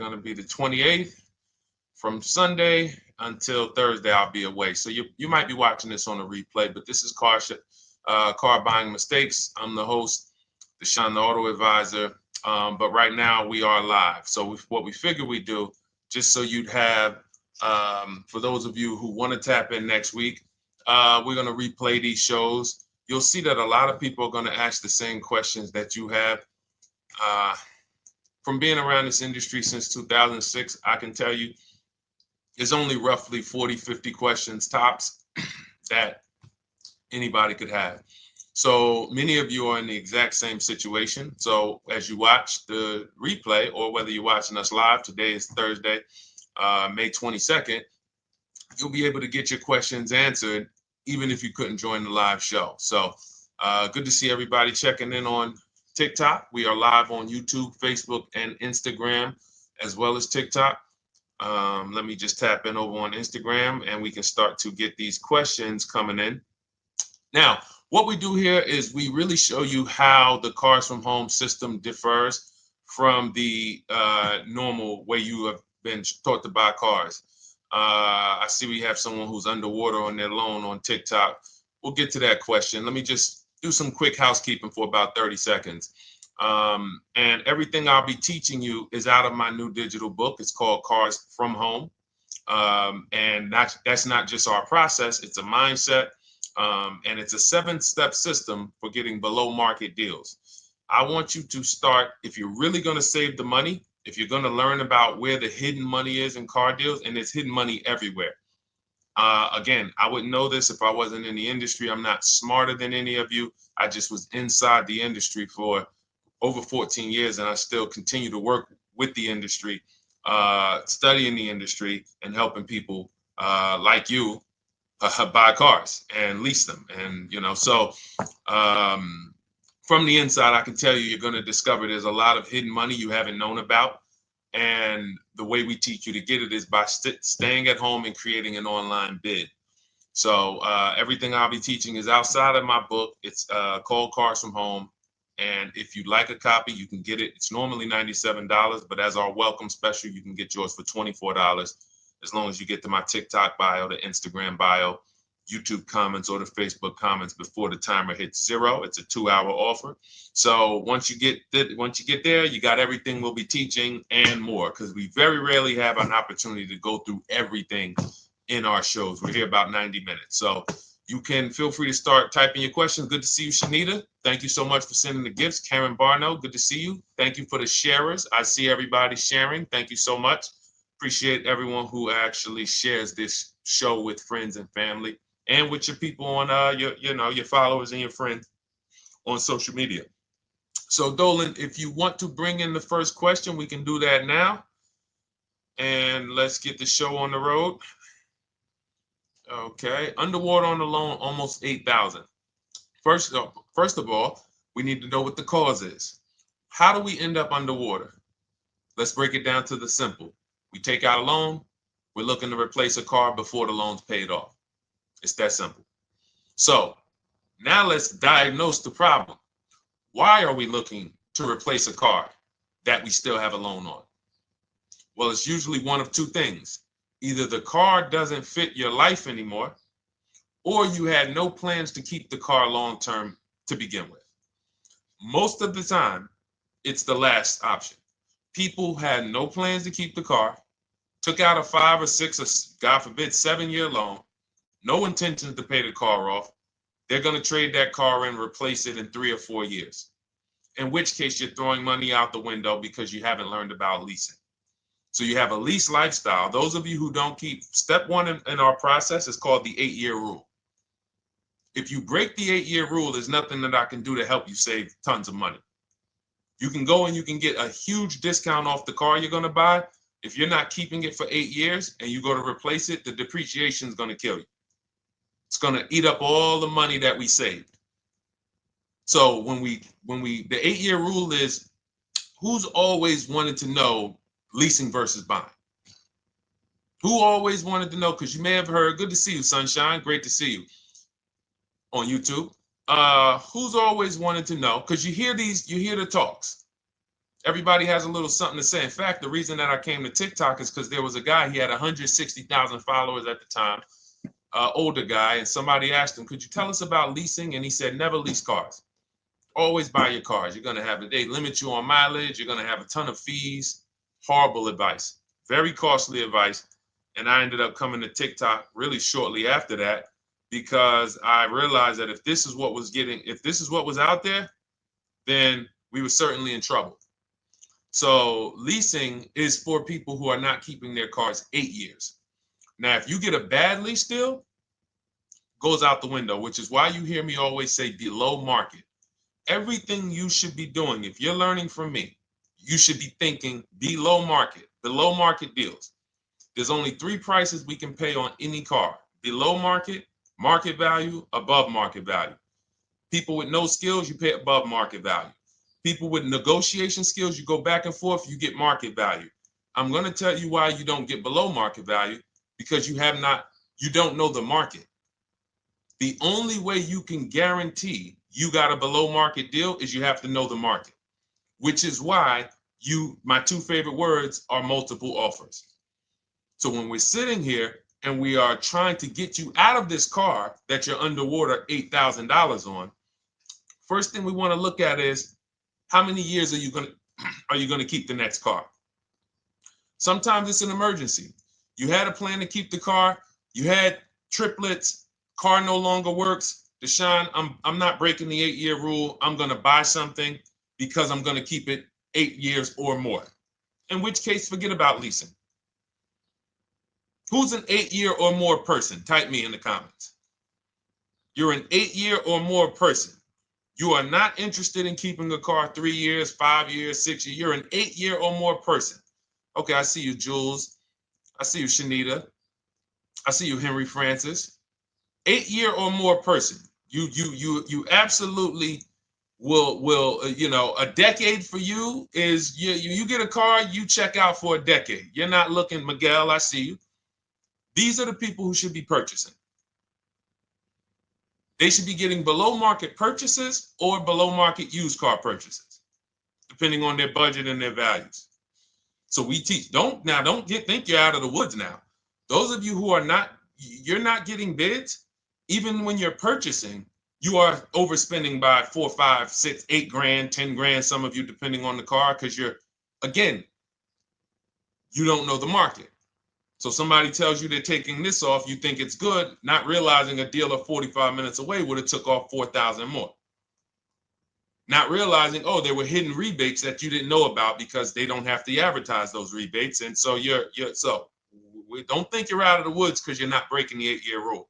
going to be the 28th. From Sunday until Thursday, I'll be away. So you might be watching this on a replay, but this is Car Buying Mistakes. I'm the host, Deshone the Auto Advisor. But right now we are live. So what we figured we'd do, just so you'd have, for those of you who want to tap in next week, we're going to replay these shows. You'll see that a lot of people are going to ask the same questions that you have. From being around this industry since 2006, I can tell you, there's only roughly 40, 50 questions tops that anybody could have. So many of you are in the exact same situation. So as you watch the replay, or whether you're watching us live, today is Thursday, May 22nd, you'll be able to get your questions answered, even if you couldn't join the live show. So good to see everybody checking in on TikTok. We are live on YouTube, Facebook, and Instagram, as well as TikTok. Let me just tap in over on Instagram and we can start to get these questions coming in. Now, what we do here is we really show you how the Cars from Home system differs from the normal way you have been taught to buy cars. I see we have someone who's underwater on their loan on TikTok. We'll get to that question. Let me just do some quick housekeeping for about 30 seconds. And everything I'll be teaching you is out of my new digital book. It's called Cars from Home. And that's not just our process, it's a mindset. And it's a 7-step system for getting below market deals. I want you to start, if you're really going to save the money, if you're going to learn about where the hidden money is in car deals, and there's hidden money everywhere. Again, I wouldn't know this if I wasn't in the industry. I'm not smarter than any of you. I just was inside the industry for over 14 years, and I still continue to work with the industry, studying the industry and helping people like you buy cars and lease them. And, so from the inside, I can tell you, you're going to discover there's a lot of hidden money you haven't known about. And the way we teach you to get it is by staying at home and creating an online bid. So everything I'll be teaching is outside of my book. It's called Cars from Home. And if you'd like a copy, you can get it. It's normally $97, but as our welcome special, you can get yours for $24, as long as you get to my TikTok bio, the Instagram bio, YouTube comments, or the Facebook comments before the timer hits 0. It's a 2-hour offer. So once you get there, you got everything we'll be teaching and more, because we very rarely have an opportunity to go through everything in our shows. We're here about 90 minutes. So you can feel free to start typing your questions. Good to see you, Shanita. Thank you so much for sending the gifts. Karen Barno, good to see you. Thank you for the sharers. I see everybody sharing. Thank you so much. Appreciate everyone who actually shares this show with friends and family, and with your people on your followers and your friends on social media. So Dolan, if you want to bring in the first question, we can do that now. And let's get the show on the road. Okay, underwater on the loan, almost 8,000. First of all, we need to know what the cause is. How do we end up underwater? Let's break it down to the simple. We take out a loan, we're looking to replace a car before the loan's paid off. It's that simple. So now let's diagnose the problem. Why are we looking to replace a car that we still have a loan on? Well, it's usually one of two things. Either the car doesn't fit your life anymore, or you had no plans to keep the car long-term to begin with. Most of the time, it's the last option. People had no plans to keep the car, took out a 5 or 6 or God forbid 7-year loan, no intentions to pay the car off. They're going to trade that car in, replace it in 3 or 4 years. In which case you're throwing money out the window because you haven't learned about leasing. So you have a lease lifestyle. Those of you who don't keep, step 1 in our process is called the 8-year rule. If you break the 8-year rule, there's nothing that I can do to help you save tons of money. You can go and you can get a huge discount off the car you're going to buy. If you're not keeping it for 8 years and you go to replace it, the depreciation is going to kill you. It's going to eat up all the money that we saved. So the 8-year rule is, who's always wanted to know leasing versus buying? Who always wanted to know? Because you may have heard, good to see you, Sunshine. Great to see you on YouTube. Who's always wanted to know? Because you hear the talks. Everybody has a little something to say. In fact, the reason that I came to TikTok is because there was a guy, he had 160,000 followers at the time, older guy, and somebody asked him, could you tell us about leasing? And he said, never lease cars. Always buy your cars. You're going to have they limit you on mileage. You're going to have a ton of fees. Horrible advice. Very costly advice. And I ended up coming to TikTok really shortly after that because I realized that if this is what was out there, then we were certainly in trouble. So leasing is for people who are not keeping their cars 8 years. Now, if you get a bad lease deal, goes out the window, which is why you hear me always say below market. Everything you should be doing, if you're learning from me, you should be thinking below market deals. There's only 3 prices we can pay on any car: below market, market value, above market value. People with no skills, you pay above market value. People with negotiation skills, you go back and forth, you get market value. I'm going to tell you why you don't get below market value, because you don't know the market. The only way you can guarantee you got a below market deal is you have to know the market, which is why my 2 favorite words are multiple offers. So when we're sitting here and we are trying to get you out of this car that you're underwater $8,000 on, first thing we want to look at is how many years are you going to keep the next car? Sometimes it's an emergency. You had a plan to keep the car, you had triplets, car no longer works. Deshone, I'm not breaking the 8-year rule. I'm going to buy something because I'm going to keep it 8 years or more. In which case, forget about leasing. Who's an 8-year or more person? Type me in the comments. You're an 8-year or more person. You are not interested in keeping a car 3 years, 5 years, 6 years. You're an 8-year or more person. Okay, I see you, Jules. I see you, Shanita. I see you, Henry Francis. 8-year or more person. You absolutely will a decade for you is you get a car, you check out for a decade. You're not looking, Miguel, I see you. These are the people who should be purchasing. They should be getting below market purchases or below market used car purchases, depending on their budget and their values. So we teach, think you're out of the woods now. Those of you who you're not getting bids, even when you're purchasing, you are overspending by 4, 5, 6, 8 grand, 10 grand, some of you, depending on the car, because you don't know the market. So somebody tells you they're taking this off, you think it's good, not realizing a dealer 45 minutes away would have took off 4,000 more. Not realizing, there were hidden rebates that you didn't know about because they don't have to advertise those rebates. And so we don't think you're out of the woods because you're not breaking the 8-year rule.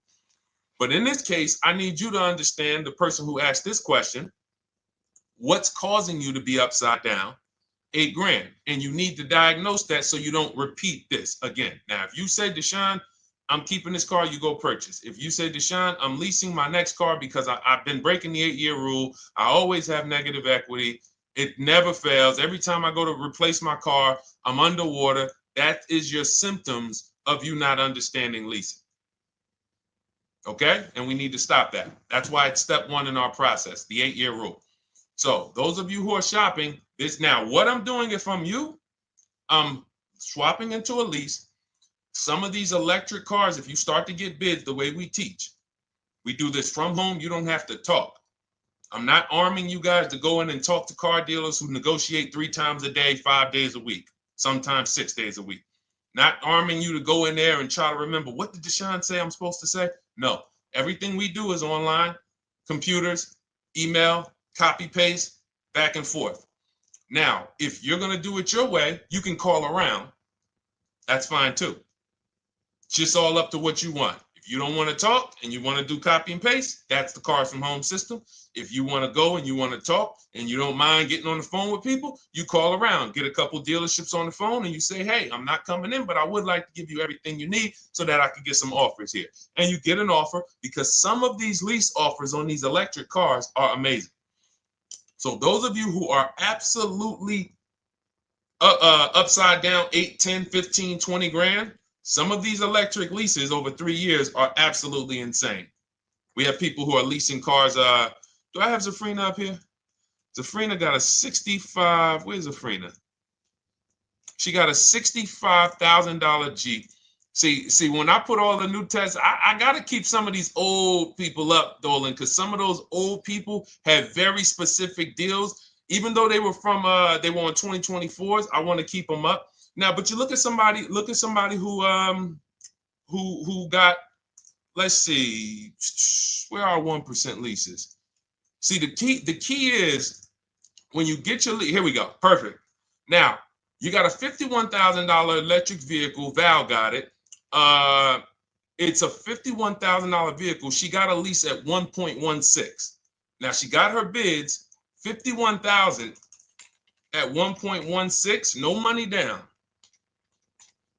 But in this case, I need you to understand, the person who asked this question, what's causing you to be upside down 8 grand? And you need to diagnose that so you don't repeat this again. Now, if you say, Deshone, I'm keeping this car, you go purchase. If you say, Deshone, I'm leasing my next car because I've been breaking the 8-year rule, I always have negative equity, it never fails. Every time I go to replace my car, I'm underwater. That is your symptoms of you not understanding leasing. Okay? And we need to stop that. That's why it's step 1 in our process, the 8-year rule. So those of you who are shopping this now, what I'm doing, if I'm you, I'm swapping into a lease. Some of these electric cars, if you start to get bids the way we teach, we do this from home, you don't have to talk. I'm not arming you guys to go in and talk to car dealers who negotiate 3 times a day, 5 days a week, sometimes 6 days a week. Not arming you to go in there and try to remember, what did Deshone say I'm supposed to say? No, everything we do is online, computers, email, copy, paste, back and forth. Now, if you're going to do it your way, you can call around. That's fine too. It's just all up to what you want. If you don't want to talk and you want to do copy and paste, that's the Cars from Home system. If you want to go and you want to talk and you don't mind getting on the phone with people, you call around, get a couple dealerships on the phone, and you say, hey, I'm not coming in, but I would like to give you everything you need so that I can get some offers here. And you get an offer, because some of these lease offers on these electric cars are amazing. So those of you who are absolutely upside down 8, 10, 15, 20 grand, some of these electric leases over 3 years are absolutely insane. We have people who are leasing cars. Do I have Zafrina up here? Zafrina got a 65. Where's Zafrina? She got a $65,000 Jeep. See, when I put all the new tests, I got to keep some of these old people up, Dolan, because some of those old people have very specific deals. Even though they were on 2024s, I want to keep them up. Now, but you look at somebody who got, let's see, where are 1% leases? See, the key is when you get your lease, here we go, perfect. Now, you got a $51,000 electric vehicle, Val got it. It's a $51,000 vehicle. She got a lease at 1.16. Now she got her bids, 51,000 at 1.16, no money down,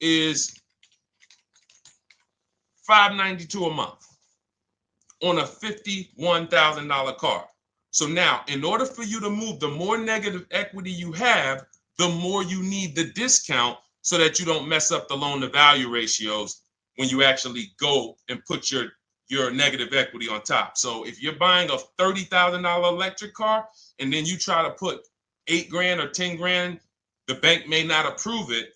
is $592 a month on a $51,000 car. So now, in order for you to move, the more negative equity you have, the more you need the discount so that you don't mess up the loan to value ratios when you actually go and put your negative equity on top. So if you're buying a $30,000 electric car and then you try to put $8,000 or $10,000, the bank may not approve it,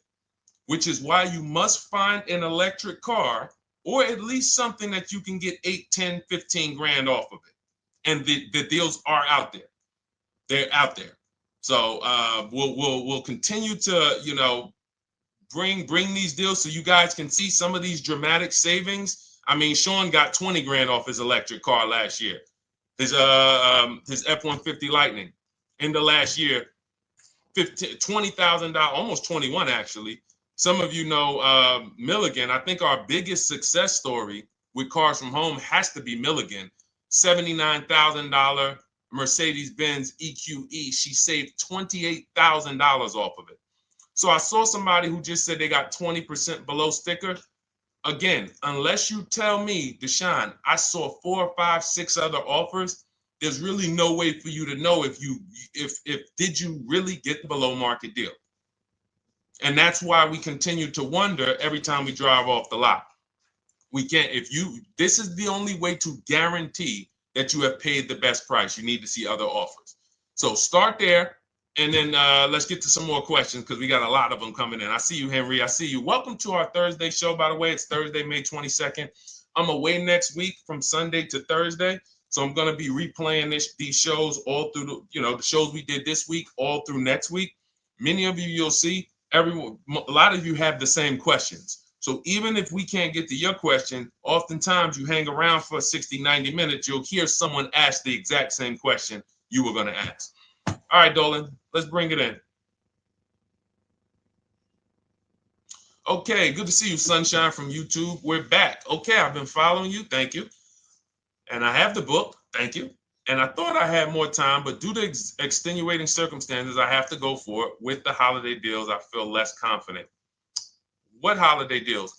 which is why you must find an electric car or at least something that you can get 8, 10, 15 grand off of it. And the deals are out there. They're out there. So we'll continue to, bring these deals so you guys can see some of these dramatic savings. I mean, Sean got 20 grand off his electric car last year. His F-150 Lightning in the last year, $20,000, almost 21 actually. Some of you know Milligan. I think our biggest success story with Cars from Home has to be Milligan. $79,000 Mercedes-Benz EQE. She saved $28,000 off of it. So I saw somebody who just said they got 20% below sticker. Again, unless you tell me, Deshone, I saw 4, 5, 6 other offers, there's really no way for you to know if did you really get the below market deal. And that's why we continue to wonder every time we drive off the lot. We can't, this is the only way to guarantee that you have paid the best price. You need to see other offers. So start there. And then let's get to some more questions because we got a lot of them coming in. I see you, Henry. I see you. Welcome to our Thursday show, by the way. It's Thursday, May 22nd. I'm away next week from Sunday to Thursday. So I'm going to be replaying these shows all through, the shows we did this week, all through next week. Many of you, you'll see, a lot of you have the same questions. So even if we can't get to your question, oftentimes you hang around for 60, 90 minutes, you'll hear someone ask the exact same question you were going to ask. All right, Dolan, let's bring it in. Okay, good to see you, Sunshine from YouTube. We're back. Okay, I've been following you. Thank you. And I have the book. Thank you. And I thought I had more time, but due to extenuating circumstances, I have to go for it. With the holiday deals, I feel less confident. What holiday deals?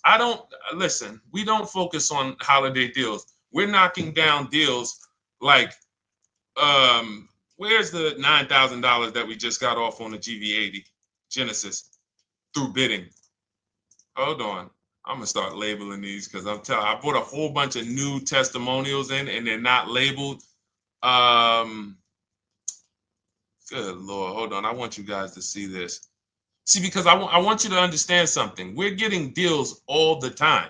Listen, we don't focus on holiday deals. We're knocking down deals like, where's the $9,000 that we just got off on the GV80 Genesis through bidding? Hold on. I'm going to start labeling these because I bought a whole bunch of new testimonials in and they're not labeled. Good Lord. Hold on. I want you guys to see this. See, because I want you to understand something. We're getting deals all the time.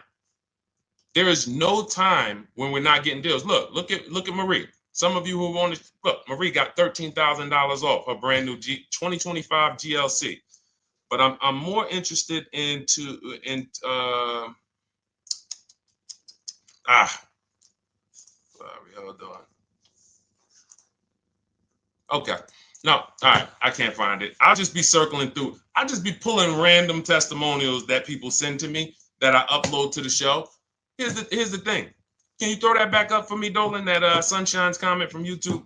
There is no time when we're not getting deals. Look at Marie. Some of you who want to look, Marie got $13,000 off her brand new 2025 GLC. But I'm more interested sorry, hold on. Okay. No, all right, I can't find it. I'll just be circling through. I'll just be pulling random testimonials that people send to me that I upload to the show. Here's the thing. Can you throw that back up for me, Dolan, that Sunshine's comment from YouTube?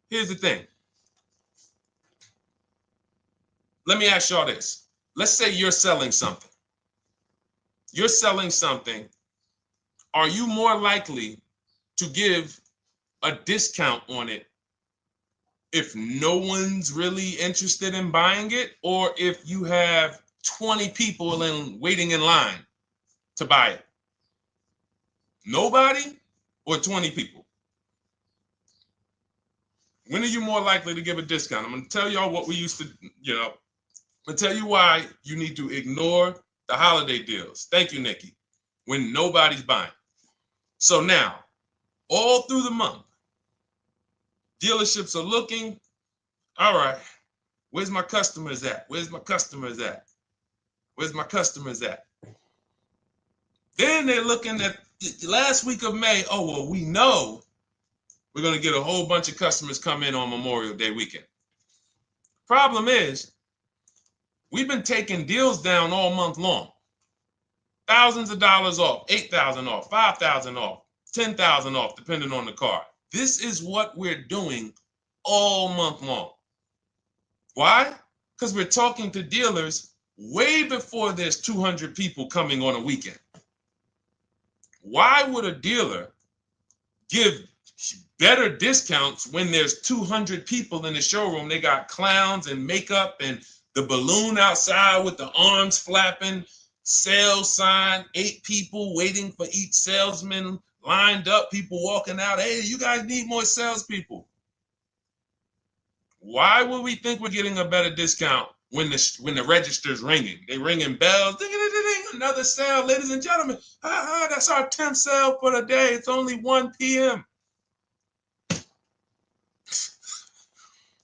Here's the thing. Let me ask y'all this. Let's say you're selling something. You're selling something. Are you more likely to give a discount on it if no one's really interested in buying it, or if you have 20 people waiting in line to buy it? Nobody or 20 people? When are you more likely to give a discount? I'm going to tell y'all what we used to, I'm going to tell you why you need to ignore the holiday deals. Thank you, Nikki. When nobody's buying. So now, all through the month, dealerships are looking, all right, where's my customers at? Where's my customers at? Where's my customers at? Then they're looking at the last week of May. Oh, well, we know we're going to get a whole bunch of customers come in on Memorial Day weekend. Problem is, we've been taking deals down all month long. Thousands of dollars off, 8,000 off, 5,000 off, 10,000 off, depending on the car. This is what we're doing all month long. Why? Because we're talking to dealers way before there's 200 people coming on a weekend. Why would a dealer give better discounts when there's 200 people in the showroom? They got clowns and makeup and the balloon outside with the arms flapping, sales sign, 8 people waiting for each salesman lined up, people walking out. Hey, you guys need more salespeople. Why would we think we're getting a better discount when the register's ringing? They ringing bells, ding, ding, ding, ding, another sale, ladies and gentlemen. That's our 10th sale for the day. It's only 1 p.m.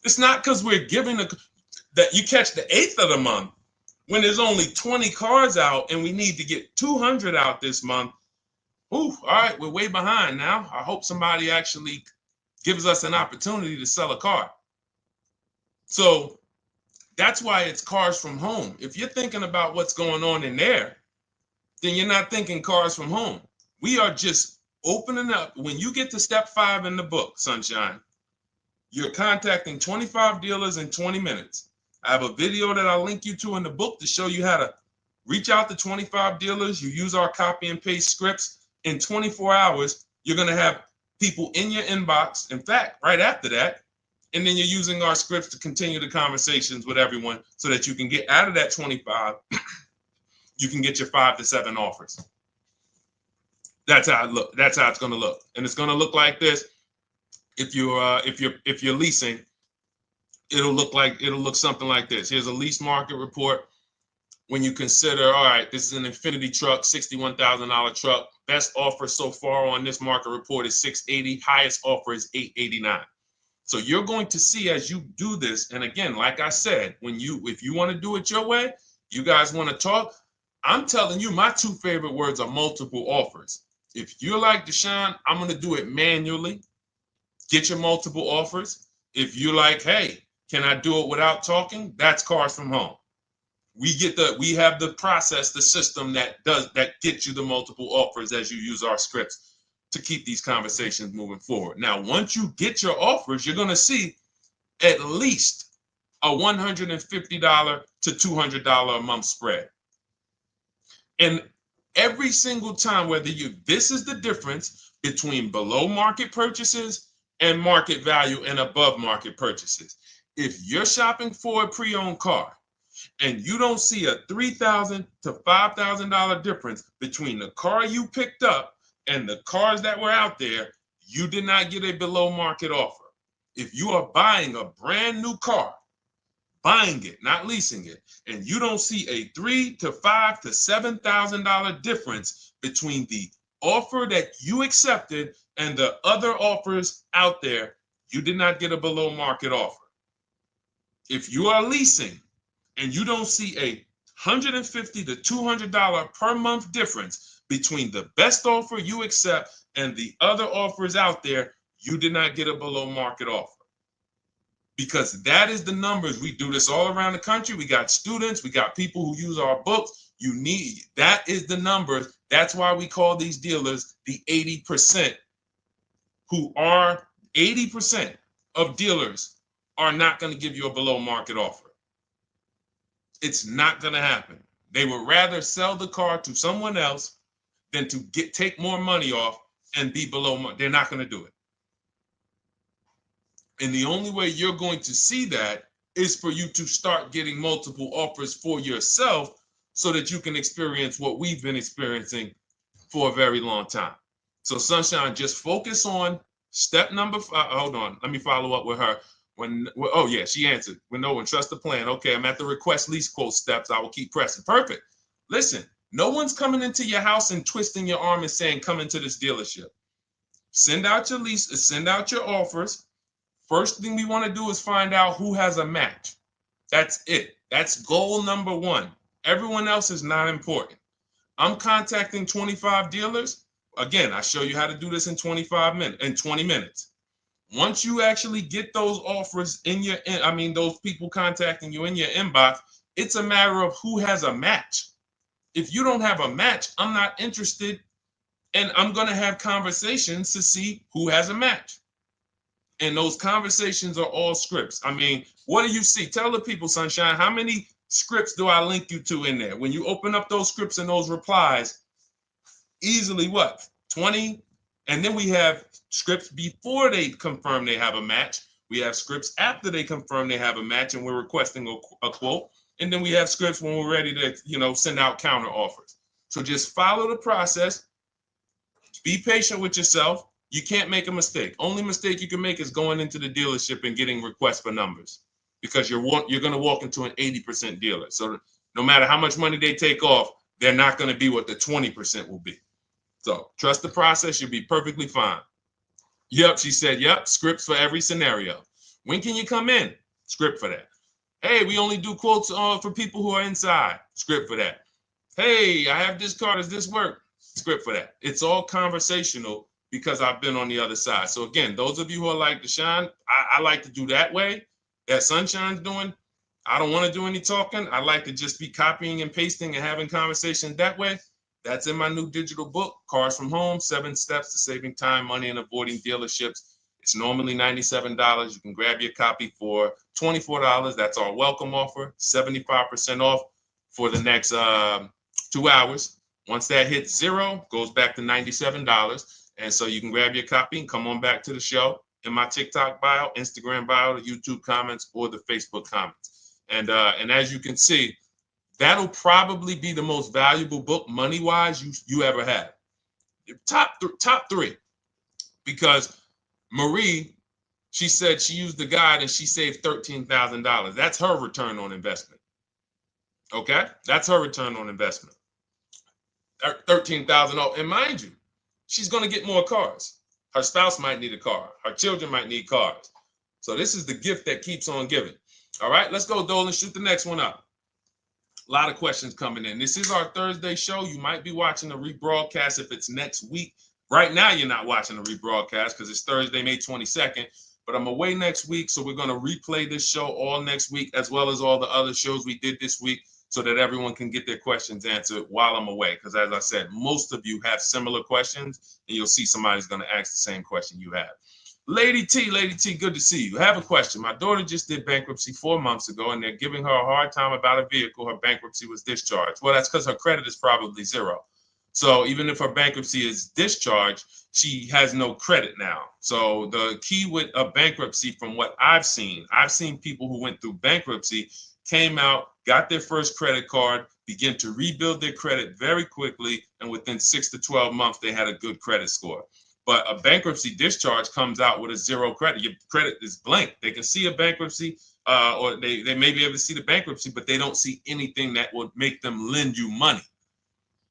It's not because we're giving that you catch the 8th of the month when there's only 20 cars out and we need to get 200 out this month. Ooh, all right, we're way behind now. I hope somebody actually gives us an opportunity to sell a car. So that's why it's cars from home. If you're thinking about what's going on in there, then you're not thinking cars from home. We are just opening up. When you get to step 5 in the book, Sunshine, you're contacting 25 dealers in 20 minutes. I have a video that I'll link you to in the book to show you how to reach out to 25 dealers. You use our copy and paste scripts. In 24 hours, you're going to have people in your inbox. In fact, right after that, and then you're using our scripts to continue the conversations with everyone so that you can get out of that 25, you can get your 5 to 7 offers. That's how it look. That's how it's going to look. And it's going to look like this. If you're leasing, it'll look something like this. Here's a lease market report. When you consider, all right, this is an Infinity truck, $61,000 truck. Best offer so far on this market report is $680. Highest offer is $889. So you're going to see as you do this, and again, like I said, if you want to do it your way, you guys want to talk, I'm telling you, my 2 favorite words are multiple offers. If you're like Deshone, I'm going to do it manually. Get your multiple offers. If you're like, hey, can I do it without talking? That's cars from home. We have the process, the system that gets you the multiple offers as you use our scripts to keep these conversations moving forward. Now, once you get your offers, you're going to see at least a $150 to $200 a month spread. And every single time, this is the difference between below market purchases and market value and above market purchases. If you're shopping for a pre-owned car and you don't see a $3,000 to $5,000 difference between the car you picked up and the cars that were out there, you did not get a below market offer. If you are buying a brand new car, buying it, not leasing it, and you don't see a $3,000 to $5,000 to $7,000 difference between the offer that you accepted and the other offers out there, you did not get a below market offer. If you are leasing and you don't see a $150 to $200 per month difference between the best offer you accept and the other offers out there, you did not get a below market offer. Because that is the numbers. We do this all around the country. We got students, we got people who use our books. That is the numbers. That's why we call these dealers the 80%, who are 80% of dealers are not going to give you a below market offer. It's not going to happen. They would rather sell the car to someone else than to take more money off and be below market. They're not going to do it. And the only way you're going to see that is for you to start getting multiple offers for yourself so that you can experience what we've been experiencing for a very long time. So Sunshine, just focus on Step number 5. Hold on. Let me follow up with her. Oh yeah, she answered. When trust the plan. Okay, I'm at the request lease quote steps. I will keep pressing. Perfect. Listen, no one's coming into your house and twisting your arm and saying, come into this dealership. Send out your lease, send out your offers. First thing we want to do is find out who has a match. That's it. That's goal number 1. Everyone else is not important. I'm contacting 25 dealers. Again, I show you how to do this in 20 minutes. Once you actually get those offers those people contacting you in your inbox, it's a matter of who has a match. If you don't have a match, I'm not interested, and I'm going to have conversations to see who has a match. And those conversations are all scripts. I mean, what do you see? Tell the people, Sunshine, how many scripts do I link you to in there? When you open up those scripts and those replies, easily what? 20? And then we have scripts before they confirm they have a match. We have scripts after they confirm they have a match and we're requesting a quote. And then we have scripts when we're ready to, send out counter offers. So just follow the process. Be patient with yourself. You can't make a mistake. Only mistake you can make is going into the dealership and getting requests for numbers, because you're going to walk into an 80% dealer. So no matter how much money they take off, they're not going to be what the 20% will be. So trust the process. You'll be perfectly fine. Yep, she said, yep, scripts for every scenario. When can you come in? Script for that. Hey, we only do quotes for people who are inside. Script for that. Hey, I have this car. Does this work? Script for that. It's all conversational because I've been on the other side. So again, those of you who are like Deshone, I like to do that way, that Sunshine's doing. I don't want to do any talking. I like to just be copying and pasting and having conversations that way. That's in my new digital book, Cars from Home, 7 Steps to Saving Time, Money, and Avoiding Dealerships. It's normally $97. You can grab your copy for $24. That's our welcome offer, 75% off for the next 2 hours. Once that hits 0, goes back to $97. And so you can grab your copy and come on back to the show in my TikTok bio, Instagram bio, the YouTube comments, or the Facebook comments. And as you can see, that'll probably be the most valuable book money-wise you ever had. Top 3. Because Marie, she said she used the guide and she saved $13,000. That's her return on investment. Okay? That's her return on investment. $13,000. And mind you, she's going to get more cars. Her spouse might need a car. Her children might need cars. So this is the gift that keeps on giving. All right, let's go, Dolan. Shoot the next one up. A lot of questions coming in. This is our Thursday show. You might be watching the rebroadcast if it's next week. Right now, you're not watching the rebroadcast because it's Thursday, May 22nd. But I'm away next week, so we're going to replay this show all next week, as well as all the other shows we did this week, so that everyone can get their questions answered while I'm away. Because as I said, most of you have similar questions, and you'll see somebody's going to ask the same question you have. Lady T, good to see you. I have a question. My daughter just did bankruptcy 4 months ago, and they're giving her a hard time about a vehicle. Her bankruptcy was discharged. Well, that's because her credit is probably 0. So even if her bankruptcy is discharged, she has no credit now. So the key with a bankruptcy, from what I've seen people who went through bankruptcy, came out, got their first credit card, began to rebuild their credit very quickly, and within 6 to 12 months, they had a good credit score. But a bankruptcy discharge comes out with a 0 credit. Your credit is blank. They can see a bankruptcy, or they may be able to see the bankruptcy, but they don't see anything that would make them lend you money.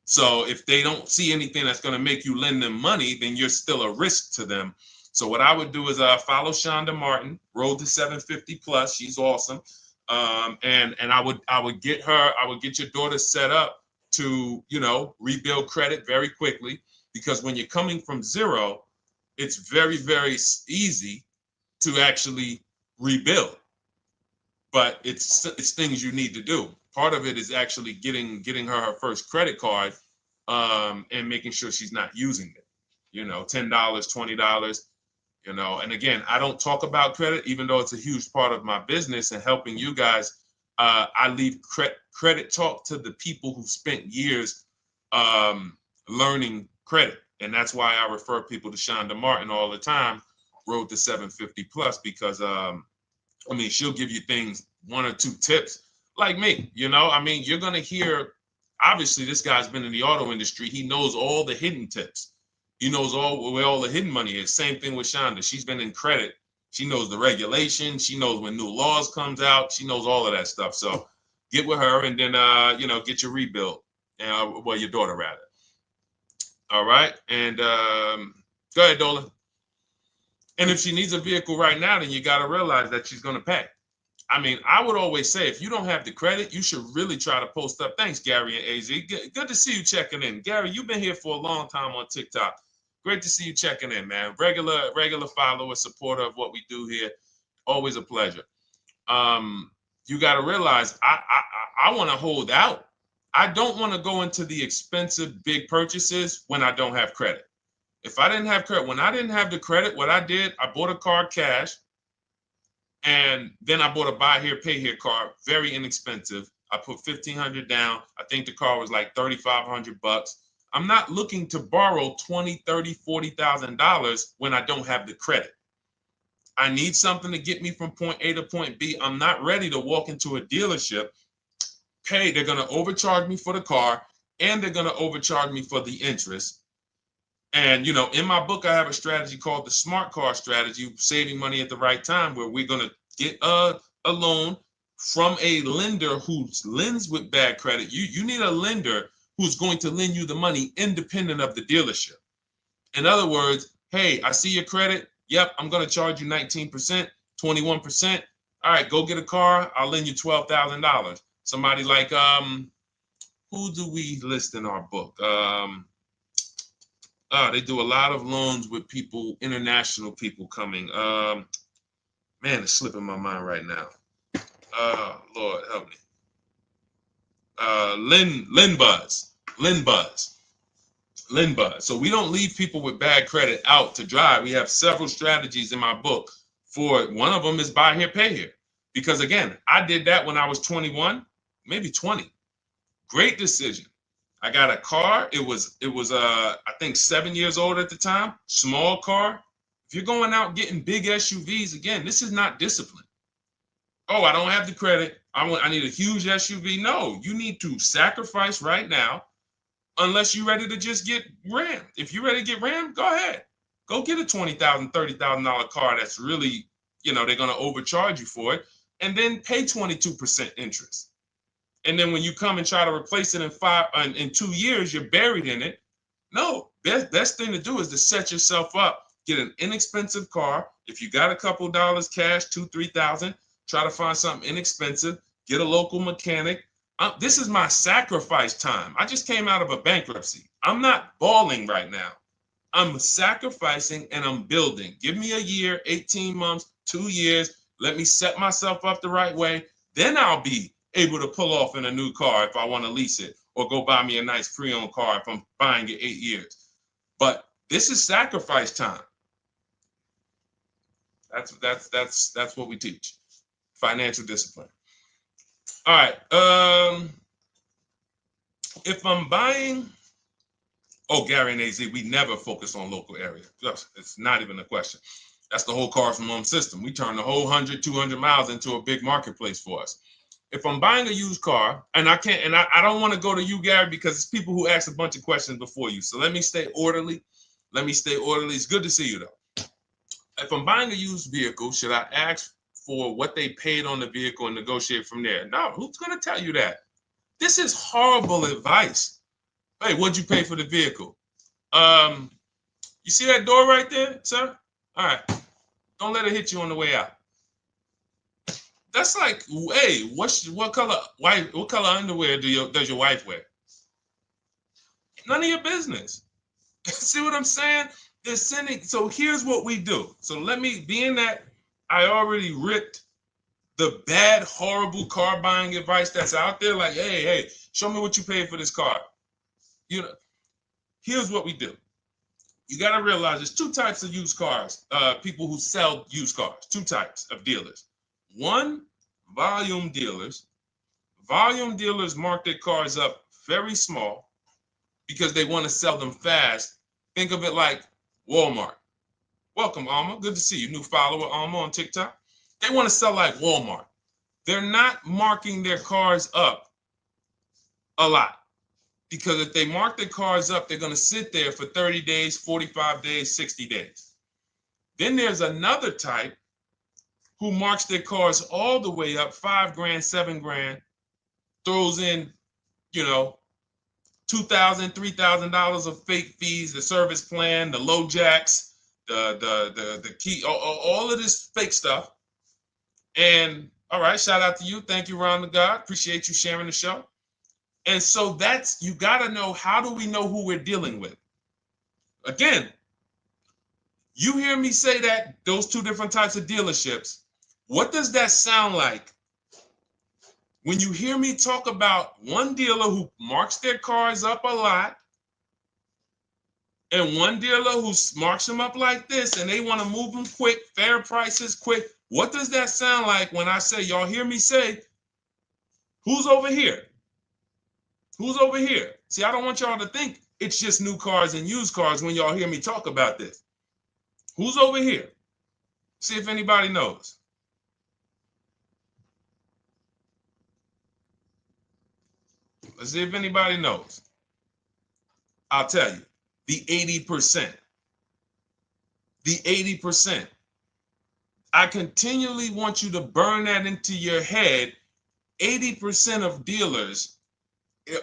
So if they don't see anything that's going to make you lend them money, then you're still a risk to them. So what I would do is follow Shonda Martin, Road to 750 Plus. She's awesome. And I would get your daughter set up to, rebuild credit very quickly, because when you're coming from 0, it's very, very easy to actually rebuild. But it's things you need to do. Part of it is actually getting her first credit card, and making sure she's not using it. $10, $20. And again, I don't talk about credit, even though it's a huge part of my business and helping you guys. I leave credit talk to the people who spent years learning credit. And that's why I refer people to Shonda Martin all the time, Road to 750 Plus, because she'll give you things, 1 or 2 tips, like me. You're going to hear, obviously, this guy's been in the auto industry. He knows all the hidden tips, He knows where all the hidden money is. Same thing with Shonda. She's been in credit. She knows the regulation. She knows when new laws comes out. She knows all of that stuff. So get with her and then, get your rebuild. Well, your daughter rather. All right. And go ahead, Dolan. And if she needs a vehicle right now, then you got to realize that she's going to pay. I mean, I would always say if you don't have the credit, you should really try to post up. Thanks, Gary and AZ. Good to see you checking in. Gary, you've been here for a long time on TikTok. Great to see you checking in, man. Regular follower, supporter of what we do here. Always a pleasure. You got to realize I want to hold out. I don't want to go into the expensive big purchases when I don't have credit. If I didn't have credit, when I didn't have the credit, what I did, I bought a car cash, and then I bought a buy here, pay here card, very inexpensive. I put $1,500 down. I think the car was like $3,500. I'm not looking to borrow $20,000, $30,000, $40,000 when I don't have the credit. I need something to get me from point A to point B. I'm not ready to walk into a dealership, pay. They're going to overcharge me for the car, and they're going to overcharge me for the interest. And, in my book, I have a strategy called the smart car strategy, saving money at the right time, where we're going to get a loan from a lender who lends with bad credit. You need a lender who's going to lend you the money independent of the dealership. In other words, hey, I see your credit. Yep, I'm going to charge you 19%, 21%. All right, go get a car. I'll lend you $12,000. Somebody like, who do we list in our book? They do a lot of loans with people, international people coming. Man, it's slipping my mind right now. Lord help me. Lynn Buzz. So we don't leave people with bad credit out to dry. We have several strategies in my book for it. One of them is buy here, pay here. Because again, I did that when I was 21, maybe 20. Great decision. I got a car. It was I think 7 years old at the time. Small car. If you're going out getting big SUVs, again, this is not discipline. Oh, I don't have the credit. I need a huge SUV. No, you need to sacrifice right now, unless you're ready to just get rammed. If you're ready to get rammed, go ahead. Go get a $20,000, $30,000 car that's really, they're going to overcharge you for it, and then pay 22% interest. And then when you come and try to replace it in 2 years, you're buried in it. No, best thing to do is to set yourself up. Get an inexpensive car. If you got a couple dollars cash, $2,000, $3,000, try to find something inexpensive. Get a local mechanic. This is my sacrifice time. I just came out of a bankruptcy. I'm not balling right now. I'm sacrificing and I'm building. Give me a year, 18 months, 2 years. Let me set myself up the right way. Then I'll be able to pull off in a new car if I want to lease it, or go buy me a nice pre-owned car if I'm buying it 8 years. But this is sacrifice time. That's what we teach. Financial discipline. All right. If I'm buying, Gary and AZ, we never focus on local area. It's not even a question. That's the whole car from home system. We turn the whole 100, 200 miles into a big marketplace for us. If I'm buying a used car, and I can't, and I don't want to go to you, Gary, because it's people who ask a bunch of questions before you. So let me stay orderly. It's good to see you, though. If I'm buying a used vehicle, should I ask for what they paid on the vehicle and negotiate from there? No, who's going to tell you that? This is horrible advice. Hey, what'd you pay for the vehicle? You see that door right there, sir? All right. Don't let it hit you on the way out. That's like, hey, what color underwear does your wife wear? None of your business. See what I'm saying? They're sending. So here's what we do. So being that I already ripped the bad, horrible car buying advice that's out there, like, hey, show me what you paid for this car. Here's what we do. You got to realize there's two types of used cars, people who sell used cars, two types of dealers. One, volume dealers. Volume dealers mark their cars up very small because they want to sell them fast. Think of it like Walmart. Welcome, Alma. Good to see you. New follower, Alma, on TikTok. They want to sell like Walmart. They're not marking their cars up a lot. Because if they mark their cars up, they're going to sit there for 30 days, 45 days, 60 days. Then there's another type who marks their cars all the way up, 5 grand, 7 grand, throws in, you know, $2,000, $3,000 of fake fees, the service plan, the low jacks, the key, all of this fake stuff. And all right, shout out to you. Thank you, Ron the God. Appreciate you sharing the show. And so that's, you got to know, how do we know who we're dealing with? Again, you hear me say that, those two different types of dealerships. What does that sound like when you hear me talk about one dealer who marks their cars up a lot and one dealer who marks them up like this and they want to move them quick, fair prices, quick? What does that sound like when I say, y'all hear me say, who's over here? Who's over here? See, I don't want y'all to think it's just new cars and used cars when y'all hear me talk about this. Who's over here? See if anybody knows. Let's see if anybody knows. I'll tell you, the 80%. The 80%. I continually want you to burn that into your head. 80% of dealers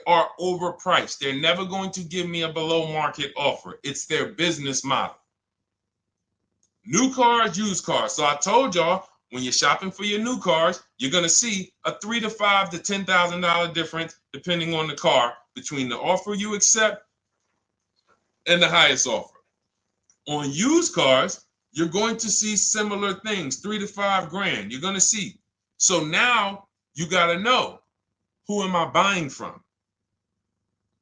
are overpriced. They're never going to give me a below market offer. It's their business model. New cars, used cars. So I told y'all, when you're shopping for your new cars, you're going to see a $3,000 to $5,000 to $10,000 difference, depending on the car, between the offer you accept and the highest offer. On used cars, you're going to see similar things, 3 to 5 grand. You're going to see. So now you got to know, who am I buying from?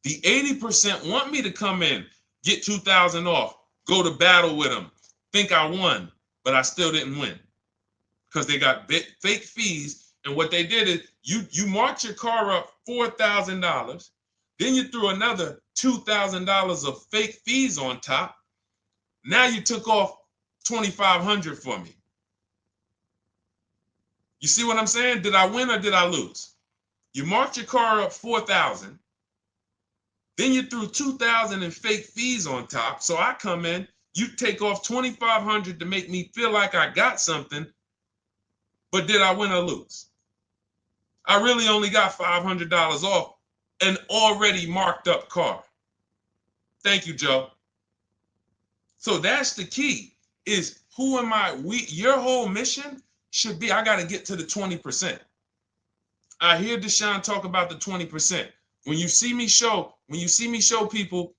The 80% want me to come in, get 2,000 off, go to battle with them, think I won, but I still didn't win because they got fake fees. And what they did is you marked your car up $4,000, then you threw another $2,000 of fake fees on top. Now you took off $2,500 for me. You see what I'm saying? Did I win or did I lose? You marked your car up $4,000. Then you threw $2,000 in fake fees on top. So I come in, you take off $2,500 to make me feel like I got something. But did I win or lose? I really only got $500 off an already marked up car. Thank you, Joe. So that's the key, is who am I? Your whole mission should be, I got to get to the 20%. I hear Deshone talk about the 20%. When you see me show people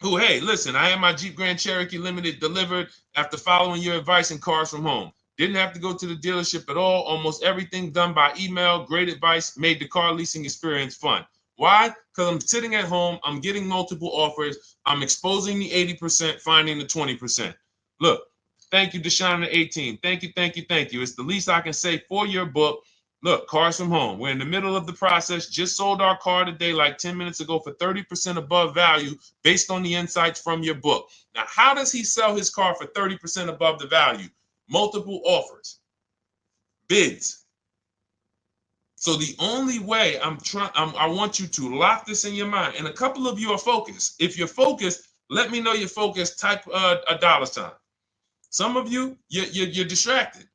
who, hey, listen, I had my Jeep Grand Cherokee Limited delivered after following your advice and cars from home. Didn't have to go to the dealership at all. Almost everything done by email. Great advice. Made the car leasing experience fun. Why? Because I'm sitting at home. I'm getting multiple offers. I'm exposing the 80%, finding the 20%. Look, thank you, Deshone the 18. Thank you, thank you, thank you. It's the least I can say for your book. Look, cars from home. We're in the middle of the process. Just sold our car today, like 10 minutes ago, for 30% above value based on the insights from your book. Now, how does he sell his car for 30% above the value? Multiple offers, bids. So the only way I want you to lock this in your mind. And a couple of you are focused. If you're focused, let me know you're focused. Type a $sign. Some of you, you're distracted.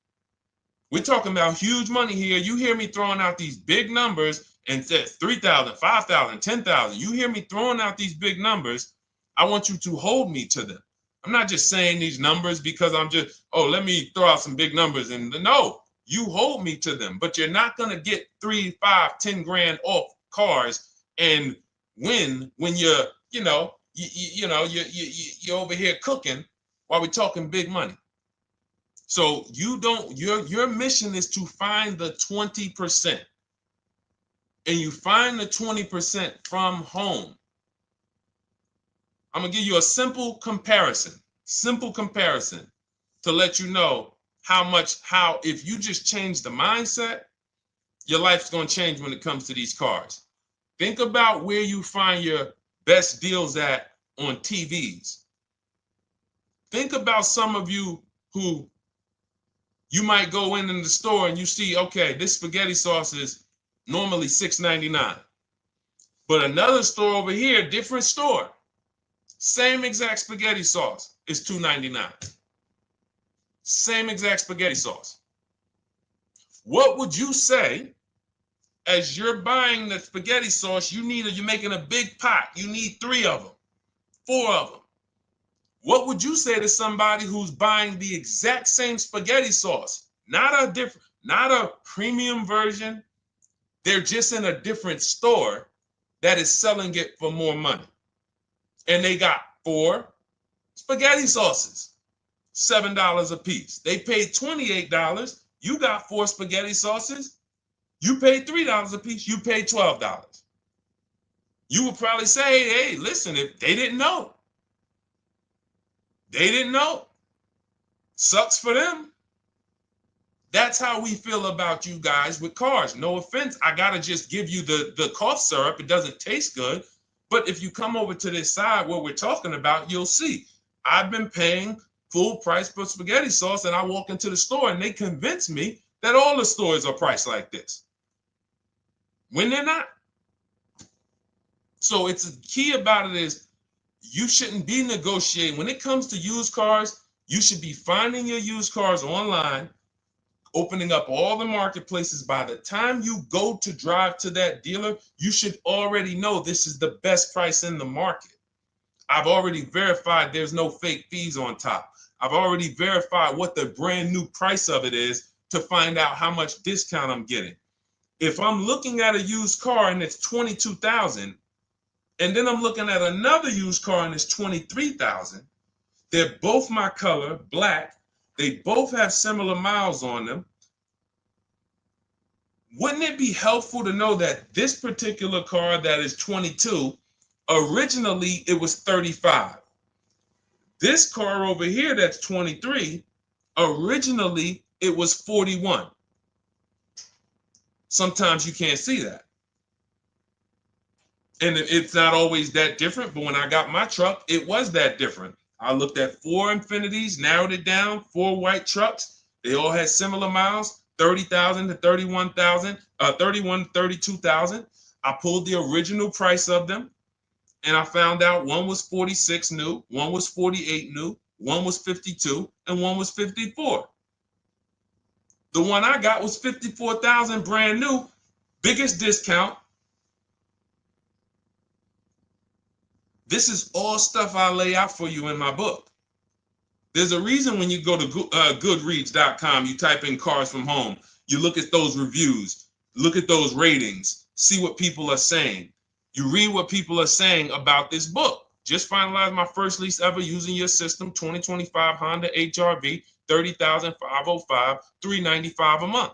We're talking about huge money here. You hear me throwing out these big numbers and said 3,000, 5,000, 10,000. You hear me throwing out these big numbers. I want you to hold me to them. I'm not just saying these numbers because I'm just, let me throw out some big numbers. And no, you hold me to them, but you're not going to get 3, 5, 10 grand off cars and win when you're over here cooking while we're talking big money. So your mission is to find the 20%. And you find the 20% from home. I'm going to give you a simple comparison to let you know how if you just change the mindset, your life's going to change when it comes to these cars. Think about where you find your best deals at on TVs. Think about some of you who you might go in the store and you see, okay, this spaghetti sauce is normally $6.99. But another store over here, different store, same exact spaghetti sauce is $2.99. Same exact spaghetti sauce. What would you say as you're buying the spaghetti sauce? You're making a big pot. You need 3 of them, 4 of them. What would you say to somebody who's buying the exact same spaghetti sauce? Not a premium version. They're just in a different store that is selling it for more money. And they got 4 spaghetti sauces, $7 a piece. They paid $28. You got 4 spaghetti sauces. You paid $3 a piece. You paid $12. You would probably say, hey, listen, if they didn't know. They didn't know. Sucks for them. That's how we feel about you guys with cars. No offense. I got to just give you the cough syrup. It doesn't taste good. But if you come over to this side where we're talking about, you'll see. I've been paying full price for spaghetti sauce, and I walk into the store and they convince me that all the stores are priced like this, when they're not. So it's the key about it is you shouldn't be negotiating. When it comes to used cars, you should be finding your used cars online, opening up all the marketplaces. By the time you go to drive to that dealer, you should already know this is the best price in the market. I've already verified there's no fake fees on top. I've already verified what the brand new price of it is to find out how much discount I'm getting. If I'm looking at a used car and it's $22,000, and then I'm looking at another used car and it's $23,000, they're both my color, black. They both have similar miles on them. Wouldn't it be helpful to know that this particular car that is 22, originally it was 35. This car over here that's 23, originally it was 41. Sometimes you can't see that. And it's not always that different, but when I got my truck, it was that different. I looked at 4 Infinities, narrowed it down, 4 white trucks. They all had similar miles, 30,000 to 31,000, 31 to 32,000. I pulled the original price of them, and I found out one was 46 new, one was 48 new, one was 52, and one was 54. The one I got was 54,000 brand new, biggest discount. This is all stuff I lay out for you in my book. There's a reason when you go to Goodreads.com, you type in cars from home, you look at those reviews, look at those ratings, see what people are saying. You read what people are saying about this book. Just finalized my first lease ever using your system, 2025 Honda HR-V, 30,505, $395 a month.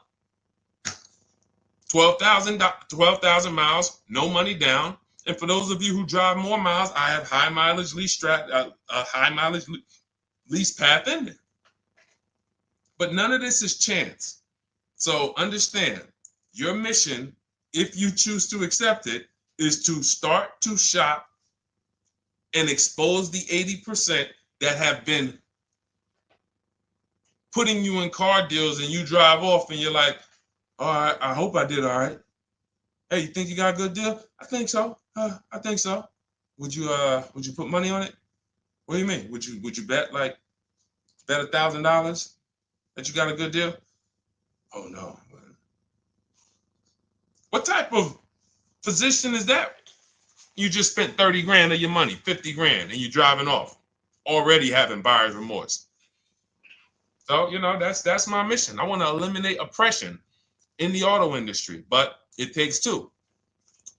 12,000 miles, no money down. And for those of you who drive more miles, I have high mileage lease lease path in there. But none of this is chance. So understand, your mission, if you choose to accept it, is to start to shop and expose the 80% that have been putting you in car deals, and you drive off and you're like, all right, I hope I did all right. Hey, you think you got a good deal? I think so. I think so. Would you put money on it? What do you mean? Would you bet $1,000 that you got a good deal? Oh no. What type of position is that? You just spent 30 grand of your money, 50 grand, and you're driving off, already having buyer's remorse. So, that's my mission. I want to eliminate oppression in the auto industry, but it takes 2.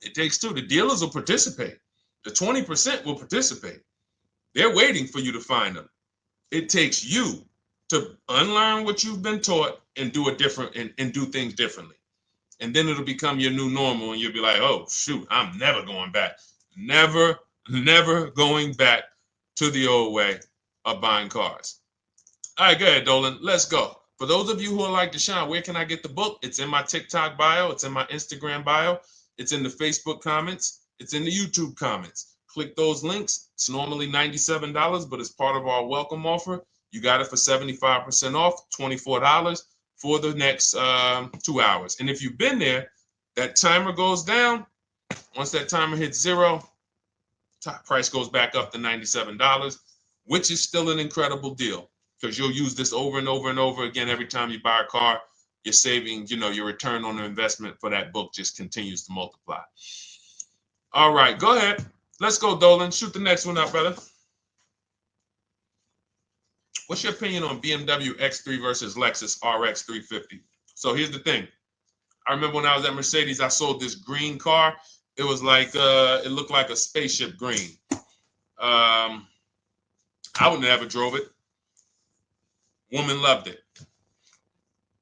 It takes 2. The dealers will participate. The 20% will participate. They're waiting for you to find them. It takes you to unlearn what you've been taught and do it different and do things differently. And then it'll become your new normal, and you'll be like, oh, shoot, I'm never going back. Never going back to the old way of buying cars. All right, go ahead, Dolan. Let's go. For those of you who are like Deshone, where can I get the book? It's in my TikTok bio. It's in my Instagram bio. It's in the Facebook comments. It's in the YouTube comments. Click those links. It's normally $97, but it's part of our welcome offer. You got it for 75% off, $24 for the next 2 hours. And if you've been there, that timer goes down. Once that timer hits 0, top price goes back up to $97, which is still an incredible deal because you'll use this over and over and over again every time you buy a car. You're saving, your return on the investment for that book just continues to multiply. All right, go ahead. Let's go, Dolan. Shoot the next one up, brother. What's your opinion on BMW X3 versus Lexus RX 350? So here's the thing. I remember when I was at Mercedes, I sold this green car. It was like, it looked like a spaceship green. I would never drove it. Woman loved it.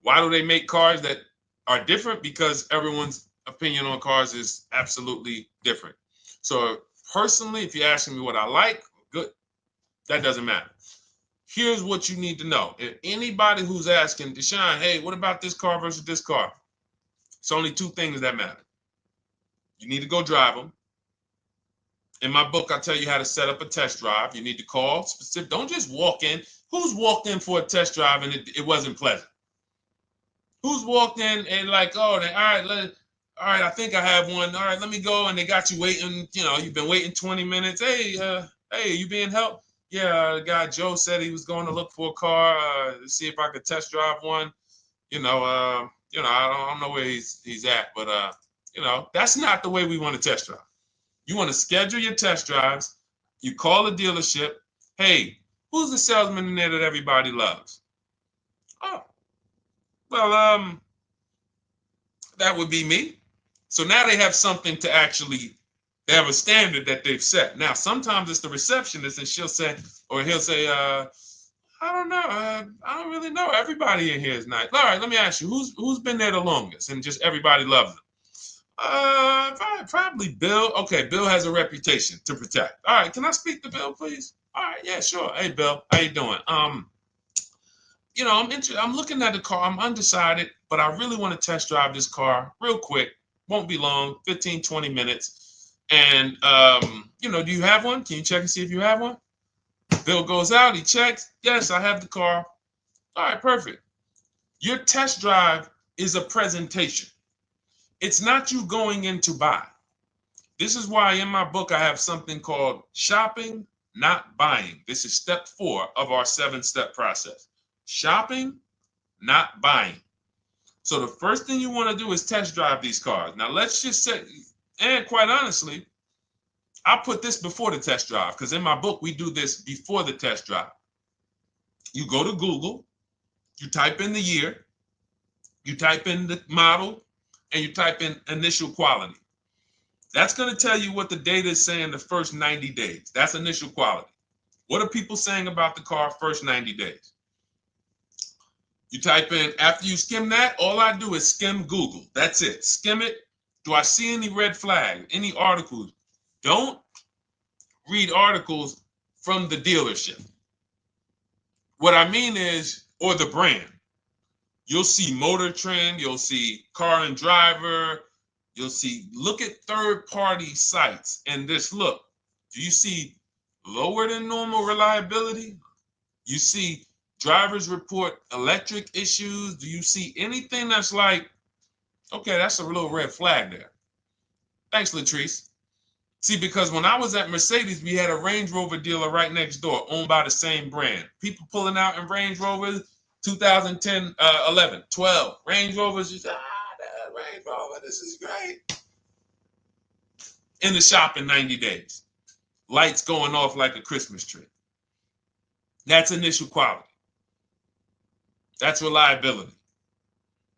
Why do they make cars that are different? Because everyone's opinion on cars is absolutely different. So personally, if you're asking me what I like, good, that doesn't matter. Here's what you need to know. If anybody who's asking, Deshone, hey, what about this car versus this car? It's only two things that matter. You need to go drive them. In my book, I tell you how to set up a test drive. You need to call specific. Don't just walk in. Who's walked in for a test drive and it wasn't pleasant? Who's walked in and like, oh, all right, I think I have one. All right, let me go. And they got you waiting. You've been waiting 20 minutes. Hey, you being helped? Yeah, the guy Joe said he was going to look for a car to see if I could test drive one. I don't know where he's at, but that's not the way we want to test drive. You want to schedule your test drives. You call the dealership. Hey, who's the salesman in there that everybody loves? Oh, well, that would be me. So now they have something to actually, they have a standard that they've set. Now, sometimes it's the receptionist and he'll say, I don't know. I don't really know. Everybody in here is nice. All right, let me ask you, who's been there the longest? And just everybody loves them. Probably Bill. Okay, Bill has a reputation to protect. All right, can I speak to Bill, please? All right, yeah, sure. Hey, Bill, how you doing? I'm looking at the car. I'm undecided, but I really want to test drive this car real quick. Won't be long, 15, 20 minutes. And do you have one? Can you check and see if you have one? Bill goes out, he checks. Yes, I have the car. All right, perfect. Your test drive is a presentation. It's not you going in to buy. This is why in my book I have something called shopping, not buying. This is step 4 of our 7-step process. Shopping, not buying. So the first thing you want to do is test drive these cars. Now let's just say, and quite honestly, I put this before the test drive because in my book we do this before the test drive. You go to Google, you type in the year, you type in the model, and you type in initial quality. That's going to tell you what the data is saying the first 90 days. That's initial quality. What are people saying about the car first 90 days? You type in, after you skim that, all I do is skim Google. That's it. Skim it. Do I see any red flags, any articles? Don't read articles from the dealership. What I mean is, or the brand. You'll see Motor Trend, you'll see Car and Driver, look at third-party sites and just look. Do you see lower than normal reliability? You see drivers report electric issues? Do you see anything that's like, okay, that's a little red flag there? Thanks, Latrice. See, because when I was at Mercedes, we had a Range Rover dealer right next door owned by the same brand. People pulling out in Range Rovers, 2010, 11, 12. Range Rovers, just, that Range Rover, this is great. In the shop in 90 days. Lights going off like a Christmas tree. That's initial quality. That's reliability.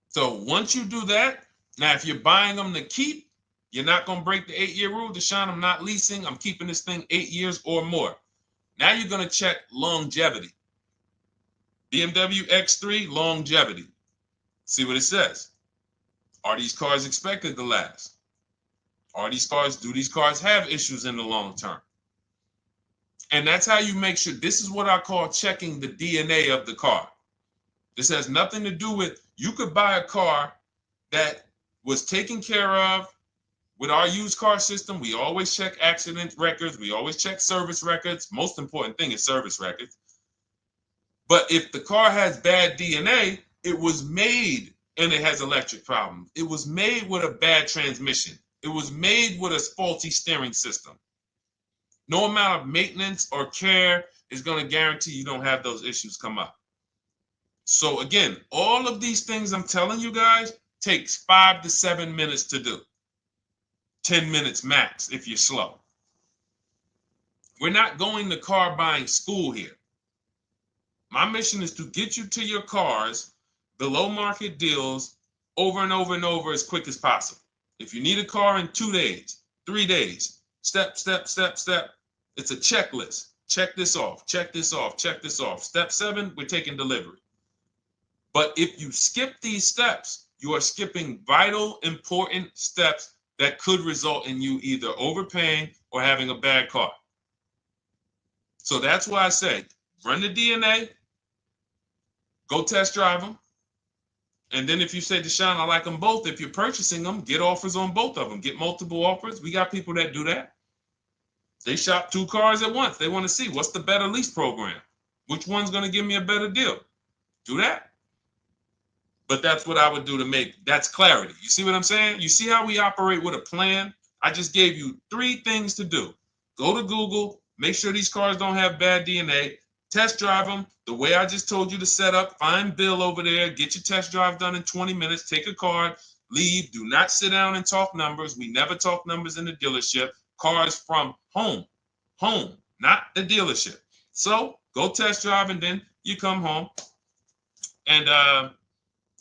So once you do that, now if you're buying them to keep, you're not going to break the 8-year rule. Deshone, I'm not leasing. I'm keeping this thing 8 years or more. Now you're going to check longevity. BMW X3, longevity. See what it says. Are these cars expected to last? Do these cars have issues in the long term? And that's how you make sure. This is what I call checking the DNA of the car. This has nothing to do with, you could buy a car that was taken care of with our used car system. We always check accident records. We always check service records. Most important thing is service records. But if the car has bad DNA, it was made and it has electric problems. It was made with a bad transmission. It was made with a faulty steering system. No amount of maintenance or care is going to guarantee you don't have those issues come up. So again, all of these things I'm telling you guys takes 5 to 7 minutes to do. 10 minutes max if you're slow. We're not going to car buying school here. My mission is to get you to your cars below market deals over and over and over as quick as possible. If you need a car in 2 days, 3 days, step, step, step, step. It's a checklist. Check this off, check this off, check this off. Step 7, we're taking delivery. But if you skip these steps, you are skipping vital, important steps that could result in you either overpaying or having a bad car. So that's why I say, run the DNA, go test drive them. And then if you say, Deshone, I like them both, if you're purchasing them, get offers on both of them. Get multiple offers. We got people that do that. They shop 2 cars at once. They want to see what's the better lease program. Which one's going to give me a better deal? Do that. But that's what I would do to make, that's clarity. You see what I'm saying? You see how we operate with a plan? I just gave you 3 things to do. Go to Google, make sure these cars don't have bad DNA, test drive them the way I just told you to set up, find Bill over there, get your test drive done in 20 minutes, take a card, leave, do not sit down and talk numbers. We never talk numbers in the dealership. Cars from home, not the dealership. So go test drive and then you come home. And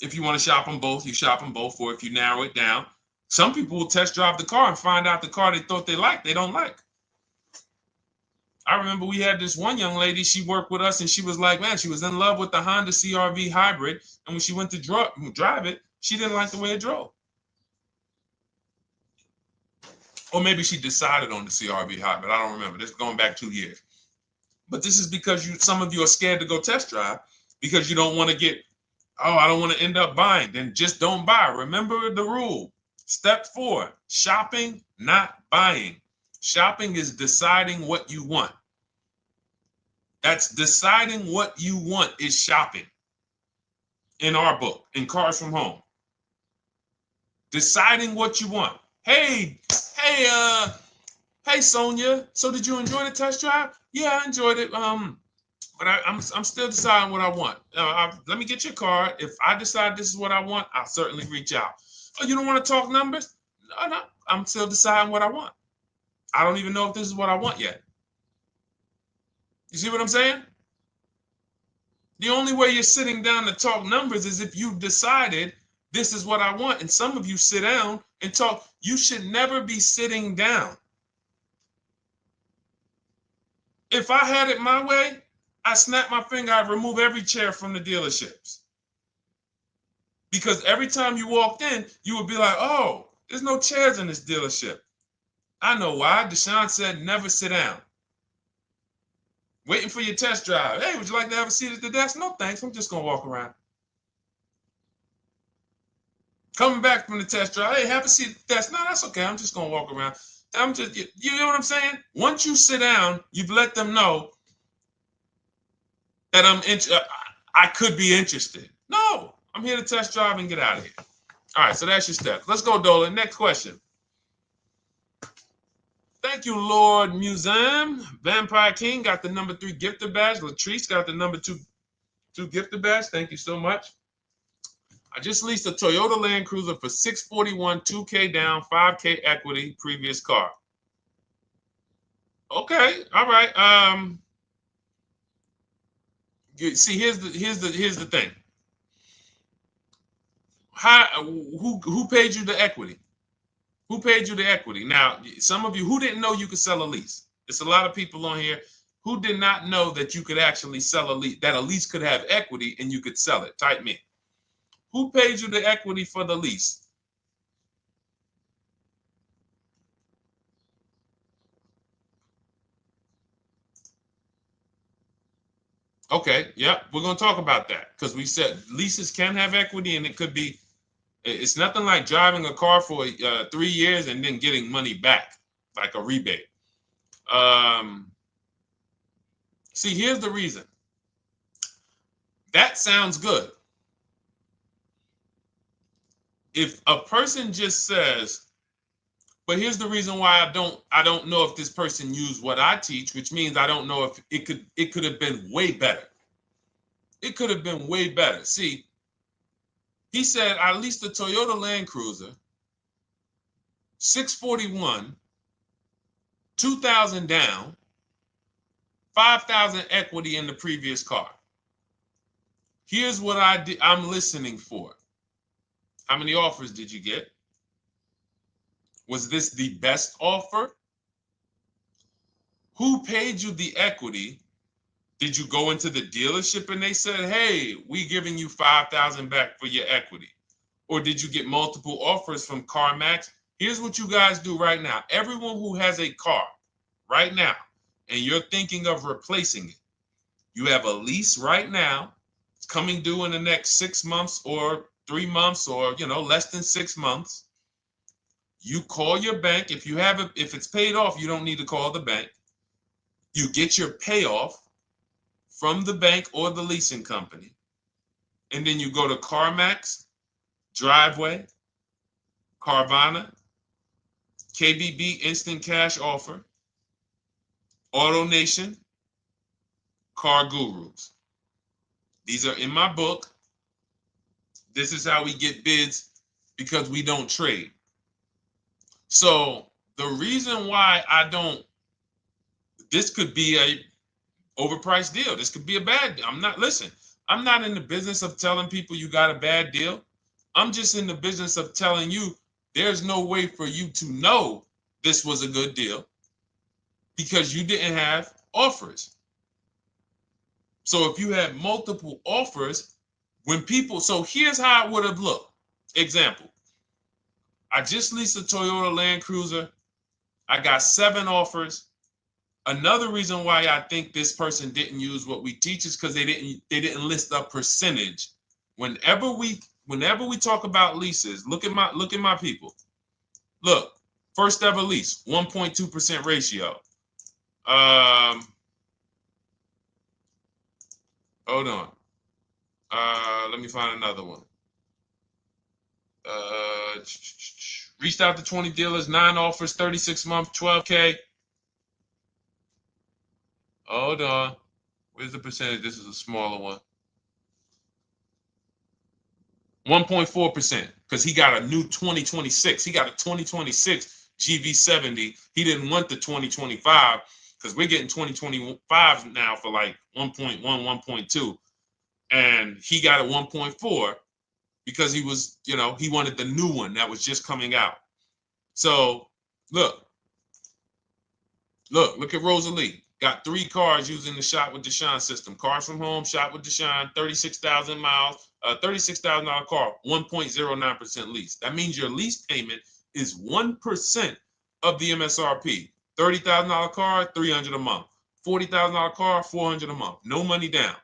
if you want to shop them both, you shop them both. Or if you narrow it down, some people will test drive the car and find out the car they thought they liked, they don't like. I remember we had this one young lady, she worked with us and she was like, man, she was in love with the Honda CR-V hybrid. And when she went to drive it, she didn't like the way it drove. Or maybe she decided on the CR-V hybrid. I don't remember. This is going back 2 years. But this is because some of you are scared to go test drive because you don't want to get, oh, I don't want to end up buying. Then just don't buy. Remember the rule. Step 4, shopping, not buying. Shopping is deciding what you want. That's deciding what you want is shopping. In our book, in Cars from Home. Deciding what you want. Hey, Sonia. So did you enjoy the test drive? Yeah, I enjoyed it. But I'm still deciding what I want. Let me get your card. If I decide this is what I want, I'll certainly reach out. Oh, you don't want to talk numbers? No, I'm still deciding what I want. I don't even know if this is what I want yet. You see what I'm saying? The only way you're sitting down to talk numbers is if you've decided this is what I want. And some of you sit down and talk. You should never be sitting down. If I had it my way, I snap my finger, I'd remove every chair from the dealerships. Because every time you walked in, you would be like, oh, there's no chairs in this dealership. I know why. Deshone said never sit down. Waiting for your test drive. Hey, would you like to have a seat at the desk? No, thanks. I'm just going to walk around. Coming back from the test drive. Hey, have a seat at the desk. No, that's okay. I'm just going to walk around. You know what I'm saying? Once you sit down, you've let them know that I could be interested. No, I'm here to test drive and get out of here. All right, so that's your steps. Let's go, Dolan. Next question. Thank you, Lord Museum. Vampire King got the number 3 gifter badge. Latrice got the number 2 gifter badge. Thank you so much. I just leased a Toyota Land Cruiser for $641, $2K down, $5K equity, previous car. Okay, all right. See, here's the thing. Who paid you the equity? Who paid you the equity? Now, some of you who didn't know you could sell a lease. There's a lot of people on here who did not know that you could actually sell a lease, that a lease could have equity and you could sell it. Type me. Who paid you the equity for the lease? Okay, yep, we're going to talk about that because we said leases can have equity and it could be, it's nothing like driving a car for 3 years and then getting money back, like a rebate. See, here's the reason. That sounds good. If a person just says, But here's the reason why I don't know if this person used what I teach, which means I don't know if it could have been way better. It could have been way better. See, he said I leased a Toyota Land Cruiser, 641, 2,000 down, 5,000 equity in the previous car. Here's what I'm listening for. How many offers did you get? Was this the best offer? Who paid you the equity? Did you go into the dealership and they said, hey, we giving you 5,000 back for your equity? Or did you get multiple offers from CarMax? Here's what you guys do right now. Everyone who has a car right now, and you're thinking of replacing it, you have a lease right now. It's coming due in the next 6 months or 3 months or, less than 6 months. You call your bank. If it's paid off, you don't need to call the bank. You get your payoff from the bank or the leasing company. And then you go to CarMax, Driveway, Carvana, KBB Instant Cash Offer, AutoNation, Car Gurus. These are in my book. This is how we get bids because we don't trade. So the reason why this could be a overpriced deal. This could be a bad deal. I'm not in the business of telling people you got a bad deal. I'm just in the business of telling you there's no way for you to know this was a good deal because you didn't have offers. So if you had multiple offers, so here's how it would have looked. Example, I just leased a Toyota Land Cruiser. I got 7 offers. Another reason why I think this person didn't use what we teach is because they didn't list a percentage. Whenever we talk about leases, look at my people. Look, first ever lease, 1.2% ratio. Hold on. Let me find another one. Reached out to 20 dealers, 9 offers, 36 months, 12K. Hold on. Where's the percentage? This is a smaller one. 1.4%, because he got a new 2026. He got a 2026 GV70. He didn't want the 2025 because we're getting 2025 now for like 1.1, 1.2. And he got a 1.4 because he was, he wanted the new one that was just coming out. So look at Rosalie. Got 3 cars using the Shop with Deshone system. Cars from home, Shop with Deshone, 36,000 miles, $36,000 car, 1.09% lease. That means your lease payment is 1% of the MSRP. $30,000 car, $300 a month. $40,000 car, $400 a month. No money down.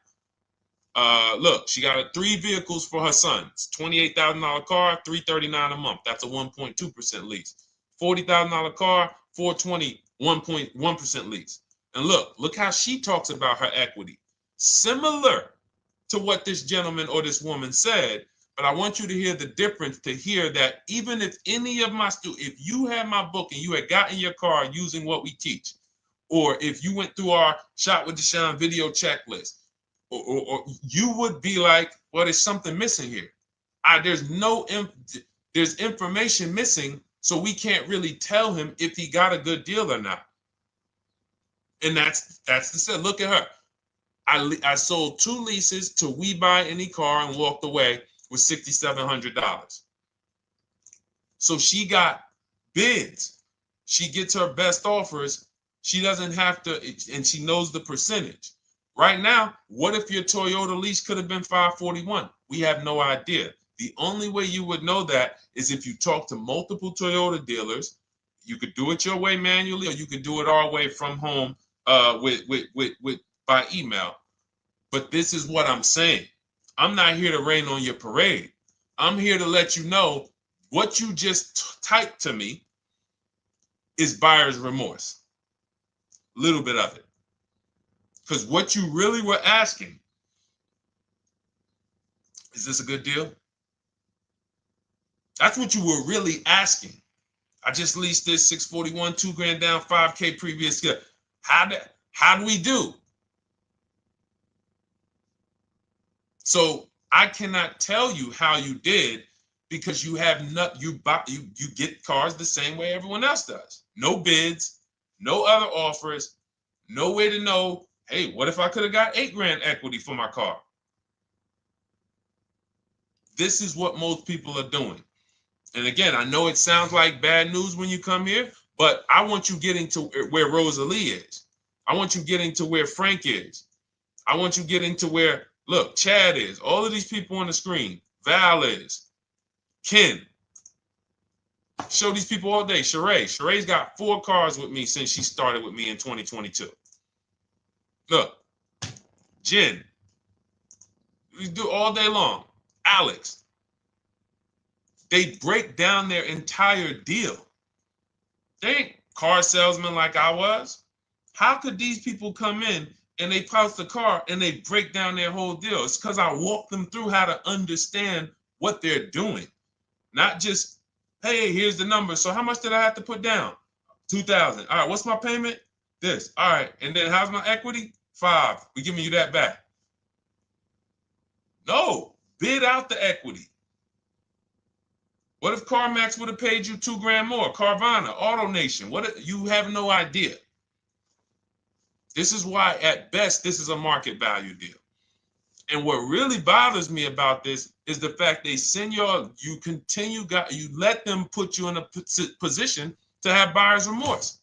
Look, she got 3 vehicles for her sons. $28,000 car, $339 a month. That's a 1.2% lease. $40,000 car, $420, 1.1% lease. And look how she talks about her equity. Similar to what this gentleman or this woman said, but I want you to hear the difference, to hear that even if any of my students, if you had my book and you had gotten your car using what we teach, or if you went through our Shop with Deshone video checklist, or you would be like, well, there's something missing here. There's information missing, so we can't really tell him if he got a good deal or not. And that's the set. Look at her. I sold 2 leases to We Buy Any Car and walked away with $6,700. So she got bids. She gets her best offers. She doesn't have to, and she knows the percentage. Right now, what if your Toyota lease could have been $541? We have no idea. The only way you would know that is if you talk to multiple Toyota dealers. You could do it your way manually, or you could do it our way from home by email. But this is what I'm saying. I'm not here to rain on your parade. I'm here to let you know what you just typed to me is buyer's remorse. A little bit of it. Because what you really were asking, is this a good deal? That's what you were really asking. I just leased this 641, 2 grand down, 5K previous year. How do we do? So I cannot tell you how you did because you have not you get cars the same way everyone else does. No bids, no other offers, no way to know, hey, what if I could have got 8 grand equity for my car? This is what most people are doing. And again, I know it sounds like bad news when you come here, but I want you getting to where Rosalie is. I want you getting to where Frank is. I want you getting to where, look, Chad is. All of these people on the screen. Val is. Ken. Show these people all day. Sheree. Sheree's got 4 cars with me since she started with me in 2022. Look. Jen. We do all day long. Alex. They break down their entire deal. They ain't car salesmen like I was. How could these people come in and they pounce the car and they break down their whole deal? It's because I walk them through how to understand what they're doing. Not just, hey, here's the number. So how much did I have to put down? 2,000. All right, what's my payment? This. All right, and then how's my equity? 5. We're giving you that back. No, bid out the equity. What if CarMax would have paid you 2 grand more? Carvana, AutoNation, you have no idea. This is why, at best, this is a market value deal. And what really bothers me about this is the fact they send you let them put you in a position to have buyer's remorse.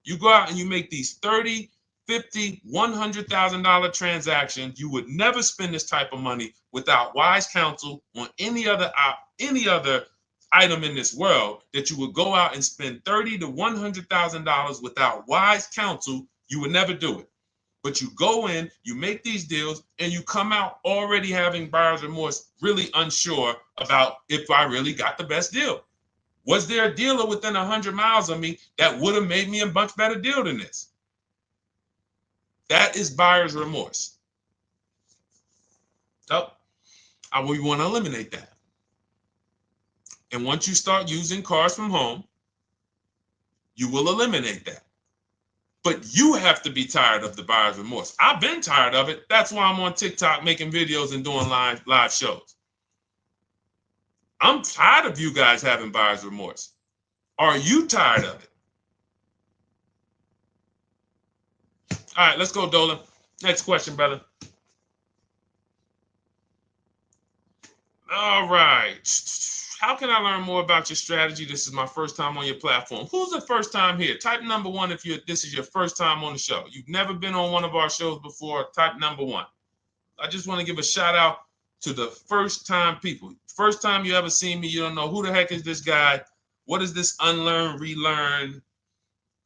You go out and you make these $30,000, $50,000, $100,000 transactions. You would never spend this type of money without wise counsel on any other item in this world. That you would go out and spend $30,000 to $100,000 without wise counsel. You would never do it. But you go in, you make these deals, and you come out already having buyer's remorse, really unsure about if I really got the best deal. Was there a dealer within 100 miles of me that would have made me a much better deal than this? That is buyer's remorse. So we want to eliminate that. And once you start using cars from home, you will eliminate that. But you have to be tired of the buyer's remorse. I've been tired of it. That's why I'm on TikTok making videos and doing live shows. I'm tired of you guys having buyer's remorse. Are you tired of it? All right, let's go, Dolan. Next question, brother. All right. How can I learn more about your strategy? This is my first time on your platform. Who's the first time here? Type number 1 if this is your first time on the show. You've never been on one of our shows before. Type number 1. I just want to give a shout out to the first time people. First time you ever seen me, you don't know who the heck is this guy. What is this unlearn, relearn?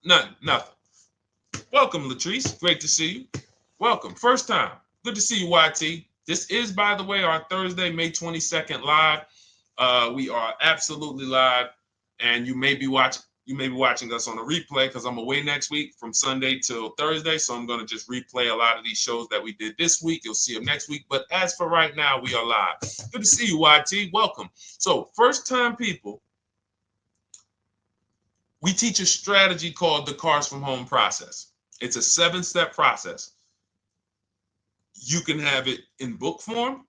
Nothing. Welcome, Latrice. Great to see you. Welcome. First time. Good to see you, YT. This is, by the way, our Thursday, May 22nd live. We are absolutely live, and you may be watching us on a replay because I'm away next week from Sunday till Thursday, so I'm going to just replay a lot of these shows that we did this week. You'll see them next week, but as for right now, we are live. Good to see you, YT. Welcome. So, first time people, we teach a strategy called the Cars from Home process. It's a 7-step process. You can have it in book form.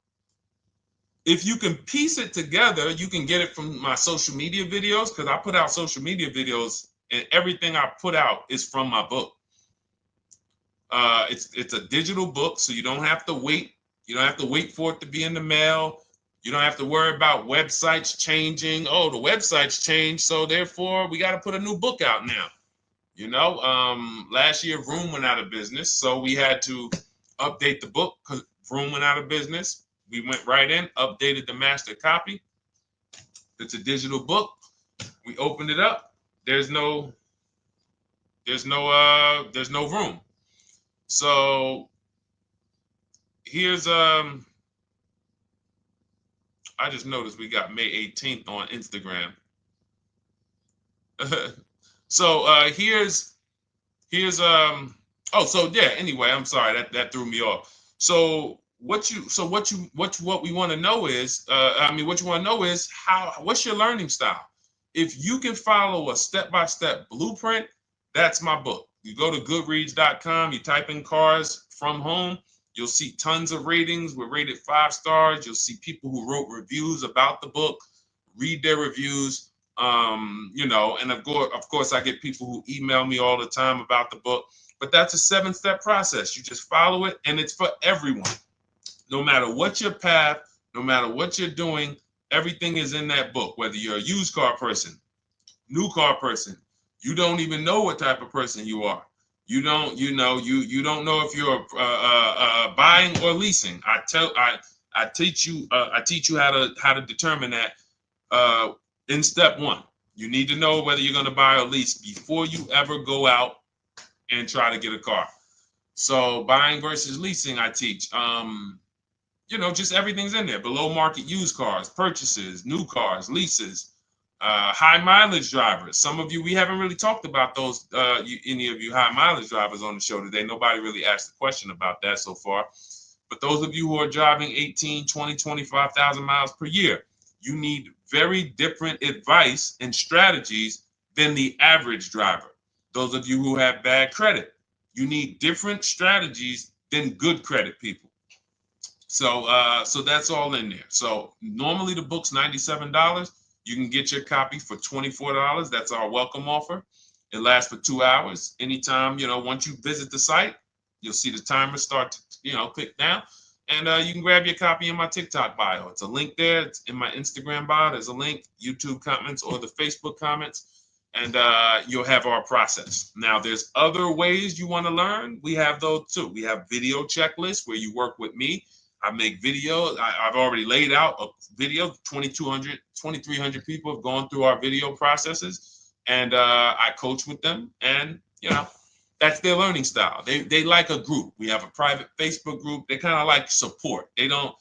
If you can piece it together, you can get it from my social media videos, because I put out social media videos and everything I put out is from my book. It's a digital book, so you don't have to wait. You don't have to wait for it to be in the mail. You don't have to worry about websites changing. Oh, the website's changed, so therefore we got to put a new book out now. You know, last year Vroom went out of business, so we had to update the book because Vroom went out of business. We went right in, updated the master copy. It's a digital book. We opened it up. There's no room. So here's I just noticed we got May 18th on Instagram. So here's anyway, I'm sorry that threw me off. So what we want to know is what's your learning style? If you can follow a step-by-step blueprint, that's my book. You go to goodreads.com, you type in cars from home, you'll see tons of ratings. We're rated 5 stars. You'll see people who wrote reviews about the book, read their reviews. And of course, I get people who email me all the time about the book. But that's a 7-step process. You just follow it, and it's for everyone. No matter what your path, no matter what you're doing, everything is in that book. Whether you're a used car person, new car person, you don't even know what type of person you are. You don't know if you're buying or leasing. I teach you how to determine that in step 1. You need to know whether you're going to buy or lease before you ever go out and try to get a car. So buying versus leasing, I teach. Just everything's in there. Below market used cars, purchases, new cars, leases, high mileage drivers. Some of you, we haven't really talked about those, any of you high mileage drivers on the show today. Nobody really asked a question about that so far. But those of you who are driving 18, 20, 25,000 miles per year, you need very different advice and strategies than the average driver. Those of you who have bad credit, you need different strategies than good credit people. So that's all in there. So normally the book's $97. You can get your copy for $24. That's our welcome offer. It lasts for 2 hours. Anytime, once you visit the site, you'll see the timer start to, click down. And you can grab your copy in my TikTok bio. It's a link there. It's in my Instagram bio. There's a link, YouTube comments or the Facebook comments. And you'll have our process. Now, there's other ways you want to learn. We have those too. We have video checklists where you work with me. I make videos. I've already laid out a video. 2,300 people have gone through our video processes, and I coach with them. And that's their learning style. They like a group. We have a private Facebook group. They kind of like support. They don't,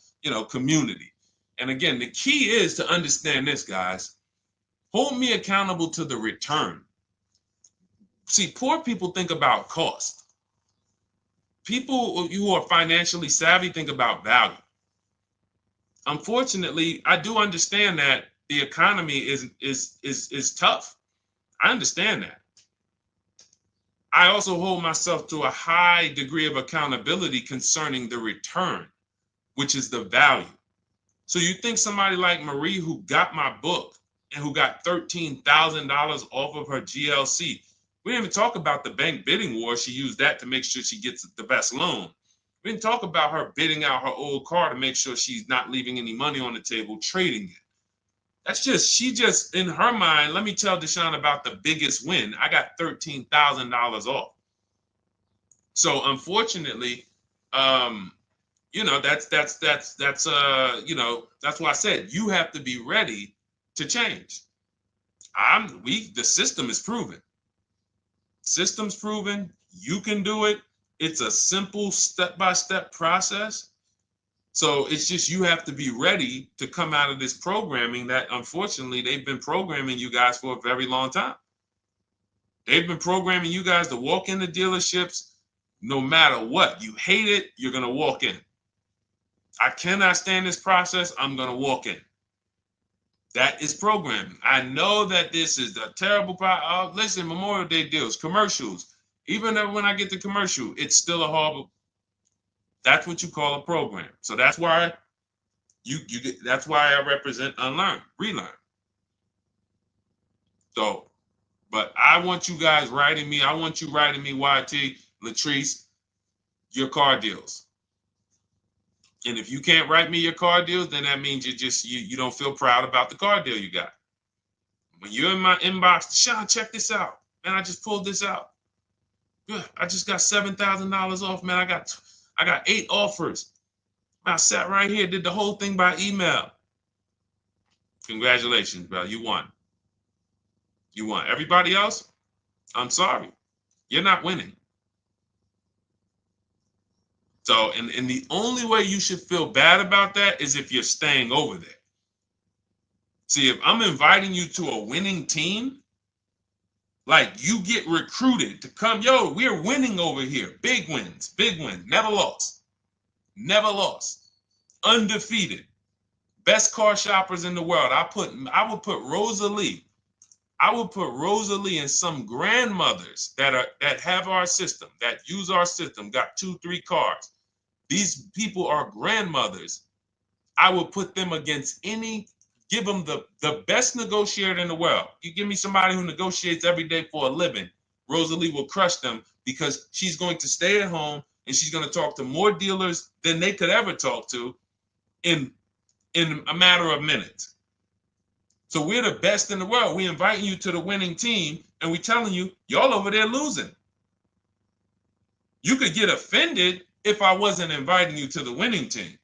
community. And again, the key is to understand this, guys. Hold me accountable to the return. See, poor people think about cost. People who are financially savvy think about value. Unfortunately, I do understand that the economy is tough. I understand that. I also hold myself to a high degree of accountability concerning the return, which is the value. So you think somebody like Marie, who got my book and who got $13,000 off of her GLC, we didn't even talk about the bank bidding war. She used that to make sure she gets the best loan. We didn't talk about her bidding out her old car to make sure she's not leaving any money on the table, trading it. She just, in her mind, let me tell Deshone about the biggest win. I got $13,000 off. So unfortunately, that's why I said you have to be ready to change. The system is proven. System's proven. You can do it. It's a simple step-by-step process. So it's just you have to be ready to come out of this programming that unfortunately they've been programming you guys for a very long time. They've been programming you guys to walk into dealerships no matter what. You hate it, you're going to walk in. I cannot stand this process, I'm going to walk in. That is programming. I know that this is the terrible part. Listen, Memorial Day deals, commercials. Even when I get the commercial, it's still a horrible. That's what you call a program. So that's why that's why I represent unlearn, relearn. So, but I want you guys writing me. I want you writing me, YT, Latrice, your car deals. And if you can't write me your car deals, then that means you don't feel proud about the car deal you got. When you're in my inbox, Deshone, check this out. Man, I just pulled this out. Good. I just got $7,000 off, man. I got 8 offers. I sat right here, did the whole thing by email. Congratulations, bro. You won. You won. Everybody else, I'm sorry. You're not winning. So, and the only way you should feel bad about that is if you're staying over there. See, if I'm inviting you to a winning team, like you get recruited to come, yo, we're winning over here. Big wins, never lost. Never lost. Undefeated. Best car shoppers in the world. I would put Rosalie I would put Rosalie and some grandmothers that have our system, that use our system, got 2-3 cars. These people are grandmothers. I would put them against give them the best negotiator in the world. You give me somebody who negotiates every day for a living, Rosalie will crush them because she's going to stay at home and she's going to talk to more dealers than they could ever talk to in a matter of minutes. So we're the best in the world. We inviting you to the winning team and we telling you, y'all over there losing. You could get offended if I wasn't inviting you to the winning team.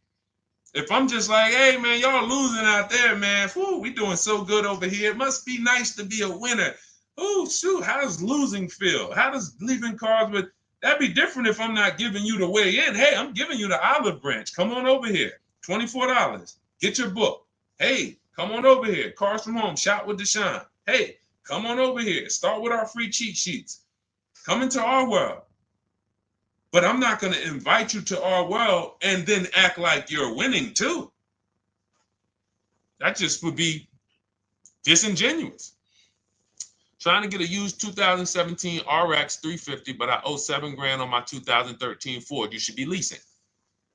If I'm just like, hey, man, y'all losing out there, man. Whew, we doing so good over here. It must be nice to be a winner. Oh, shoot, how does losing feel? How does leaving cars with... That'd be different if I'm not giving you the way in. Hey, I'm giving you the olive branch. Come on over here. $24. Get your book. Hey, come on over here. Cars from Home. Shop with Deshone. Hey, come on over here. Start with our free cheat sheets. Come into our world. But I'm not going to invite you to our world and then act like you're winning too. That just would be disingenuous. Trying to get a used 2017 RX 350, but I owe $7,000 on my 2013 Ford. You should be leasing.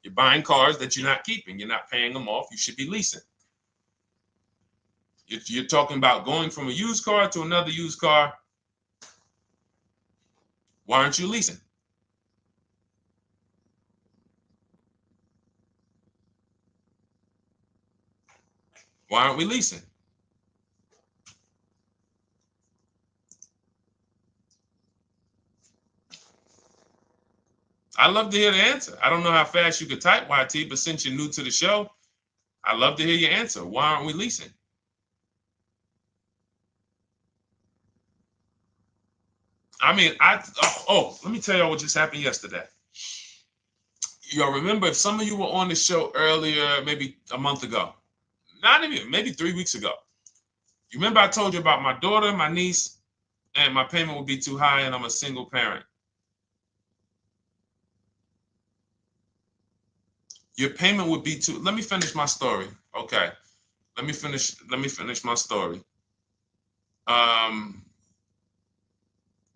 You're buying cars that you're not keeping. You're not paying them off. You should be leasing. You're talking about going from a used car to another used car. Why aren't you leasing? Why aren't we leasing? I'd love to hear the answer. I don't know how fast you could type, YT, but since you're new to the show, I'd love to hear your answer. Why aren't we leasing? I mean, let me tell y'all what just happened yesterday. Y'all remember, if some of you were on the show earlier, maybe a month ago, not even, maybe 3 weeks ago, you remember I told you about my daughter, my niece, and my payment would be too high and I'm a single parent. Your payment would be too... Let me finish my story. Okay. Let me finish my story.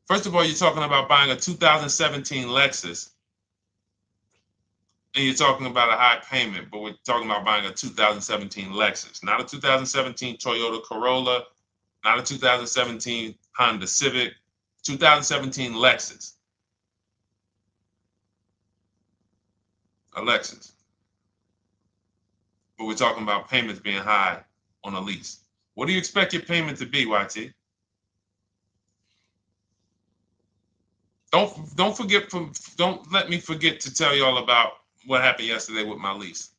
First of all, you're talking about buying a 2017 Lexus. And you're talking about a high payment, but we're talking about buying a 2017 Lexus, not a 2017 Toyota Corolla, not a 2017 Honda Civic, 2017 Lexus. A Lexus. But we're talking about payments being high on a lease. What do you expect your payment to be, YT? Don't let me forget to tell y'all about what happened yesterday with my niece.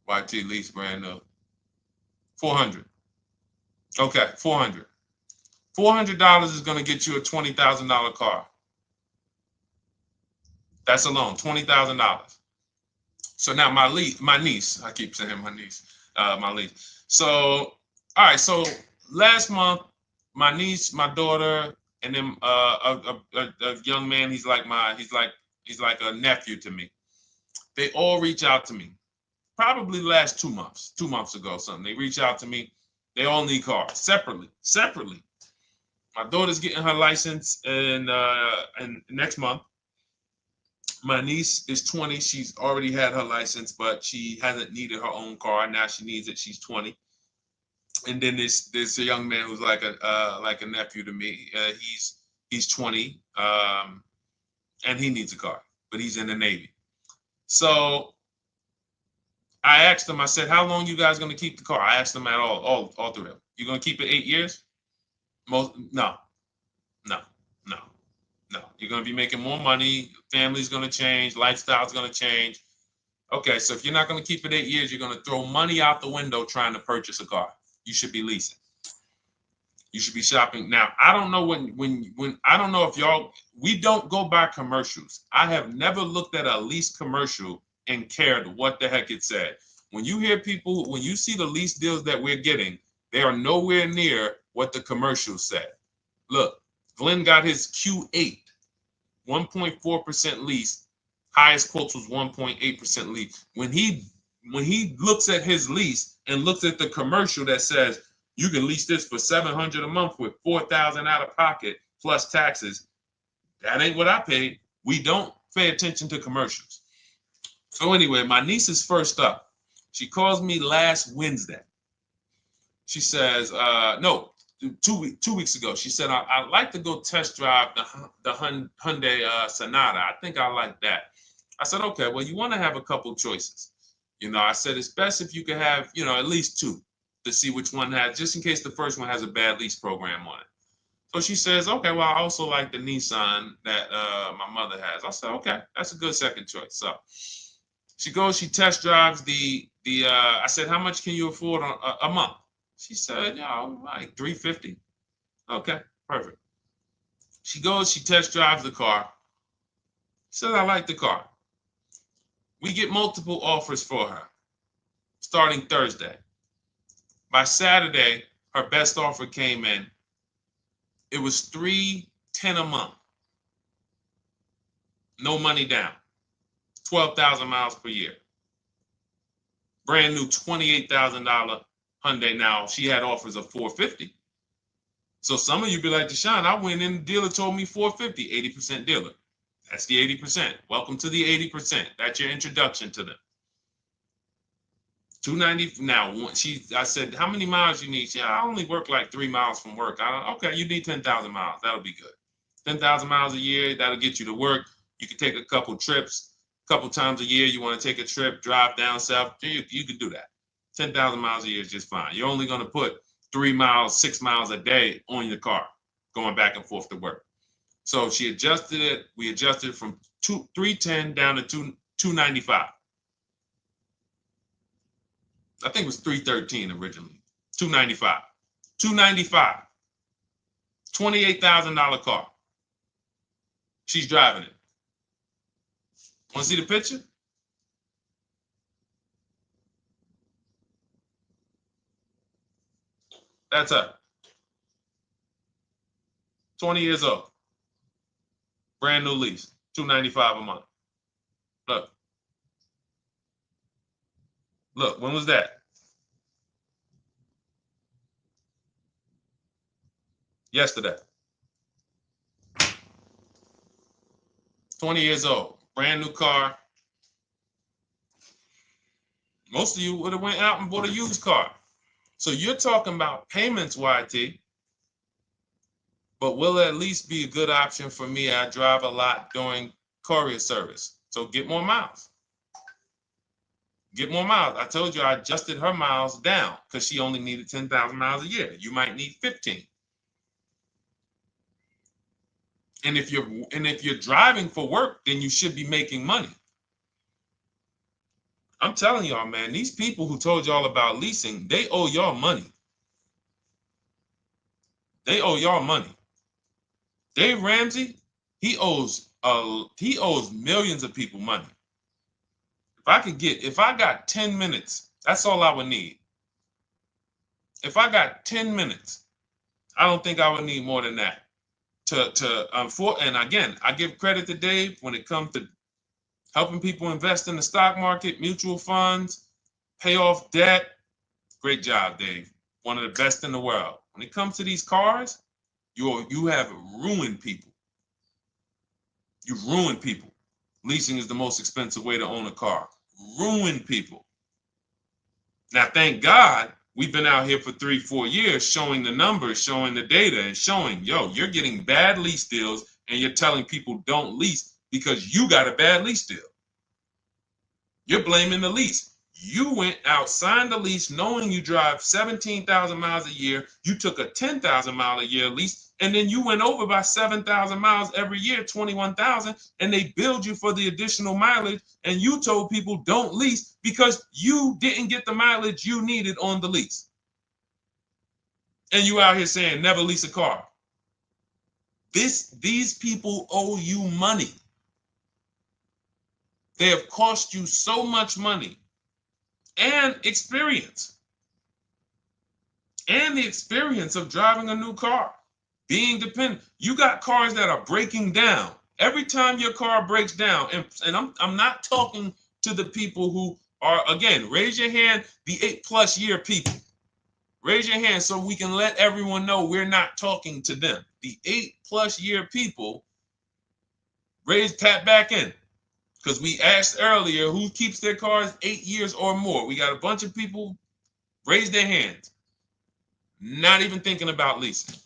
YT lease brand new. 400. Okay, 400. $400 is going to get you a $20,000 car. That's alone, $20,000. So now my niece, I keep saying my niece, my lease. So, all right, so last month, my niece, my daughter, and then a young man, he's like a nephew to me. They all reach out to me. Probably the last 2 months, 2 months ago, something. They reach out to me. They all need cars separately. My daughter's getting her license in next month. My niece is 20. She's already had her license, but she hasn't needed her own car. Now she needs it. She's 20. And then there's a young man who's like a nephew to me. He's 20, and he needs a car, but he's in the Navy. So I asked him. I said, "How long you guys gonna keep the car?" I asked them at all three of them. You gonna keep it 8 years? No. You're gonna be making more money. Family's gonna change. Lifestyle's gonna change. Okay, so if you're not gonna keep it 8 years, you're gonna throw money out the window trying to purchase a car. You should be leasing. You should be shopping. Now, I don't know when I don't know if we don't go by commercials. I have never looked at a lease commercial and cared what the heck it said. When you see the lease deals that we're getting, they are nowhere near what the commercial said. Look, Glenn got his Q8, 1.4% lease. Highest quotes was 1.8% lease. When he when he looks at his lease and looks at the commercial that says you can lease this for $700 a month with $4,000 out of pocket plus taxes, that ain't what I paid. We don't pay attention to commercials. So anyway, my niece is first up. She calls me last Wednesday. She says, no, 2 weeks ago. She said, I'd like to go test drive the Hyundai Sonata. I think I like that. I said, okay, well, you want to have a couple choices. I said, it's best if you could have, at least two to see which one has, just in case the first one has a bad lease program on it. So she says, okay, well, I also like the Nissan that my mother has. I said, okay, that's a good second choice. So she goes, she test drives I said, how much can you afford a month? She said, like $350. Okay, perfect. She goes, she test drives the car. She said, I like the car. We get multiple offers for her starting Thursday. By Saturday, her best offer came in. It was $310 a month. No money down. 12,000 miles per year. Brand new $28,000 Hyundai. Now, she had offers of $450. So some of you be like, Deshone, I went in, the dealer told me $450, 80% dealer. That's the 80%. Welcome to the 80%. That's your introduction to them. $290. Now, I said, how many miles you need? I only work like 3 miles from work. Okay, you need 10,000 miles. That'll be good. 10,000 miles a year, that'll get you to work. You can take a couple trips, a couple times a year. You want to take a trip, drive down south. You can do that. 10,000 miles a year is just fine. You're only going to put 3 miles, 6 miles a day on your car, going back and forth to work. So she adjusted it. We adjusted it from 310 down to 295. I think it was 313 originally. 295. 295. $28,000 car. She's driving it. Want to see the picture? That's her. 20 years old. Brand new lease. $295 a month. Look. Look, when was that? Yesterday. 20 years old. Brand new car. Most of you would have went out and bought a used car. So you're talking about payments, YT. But will it at least be a good option for me? I drive a lot during courier service. So get more miles. Get more miles. I told you I adjusted her miles down because she only needed 10,000 miles a year. You might need 15. And if you're driving for work, then you should be making money. I'm telling y'all, man, these people who told y'all about leasing, they owe y'all money. They owe y'all money. Dave Ramsey, he owes millions of people money. If I got 10 minutes, that's all I would need. If I got 10 minutes, I don't think I would need more than that. And again, I give credit to Dave when it comes to helping people invest in the stock market, mutual funds, pay off debt. Great job, Dave. One of the best in the world. When it comes to these cars, you have ruined people. You've ruined people. Leasing is the most expensive way to own a car. Ruined people. Now, thank God, we've been out here for 3-4 years showing the numbers, showing the data, and showing, you're getting bad lease deals, and you're telling people don't lease because you got a bad lease deal. You're blaming the lease. You went out, signed the lease, knowing you drive 17,000 miles a year. You took a 10,000 mile a year lease, and then you went over by 7,000 miles every year, 21,000, and they billed you for the additional mileage, and you told people don't lease because you didn't get the mileage you needed on the lease. And you out here saying never lease a car. These people owe you money. They have cost you so much money and experience. And the experience of driving a new car, being dependent. You got cars that are breaking down. Every time your car breaks down, and I'm not talking to the people who Or again, raise your hand, the 8+ year people. Raise your hand so we can let everyone know we're not talking to them. The 8+ year people, tap back in. Because we asked earlier who keeps their cars 8 years or more. We got a bunch of people raise their hands. Not even thinking about leasing.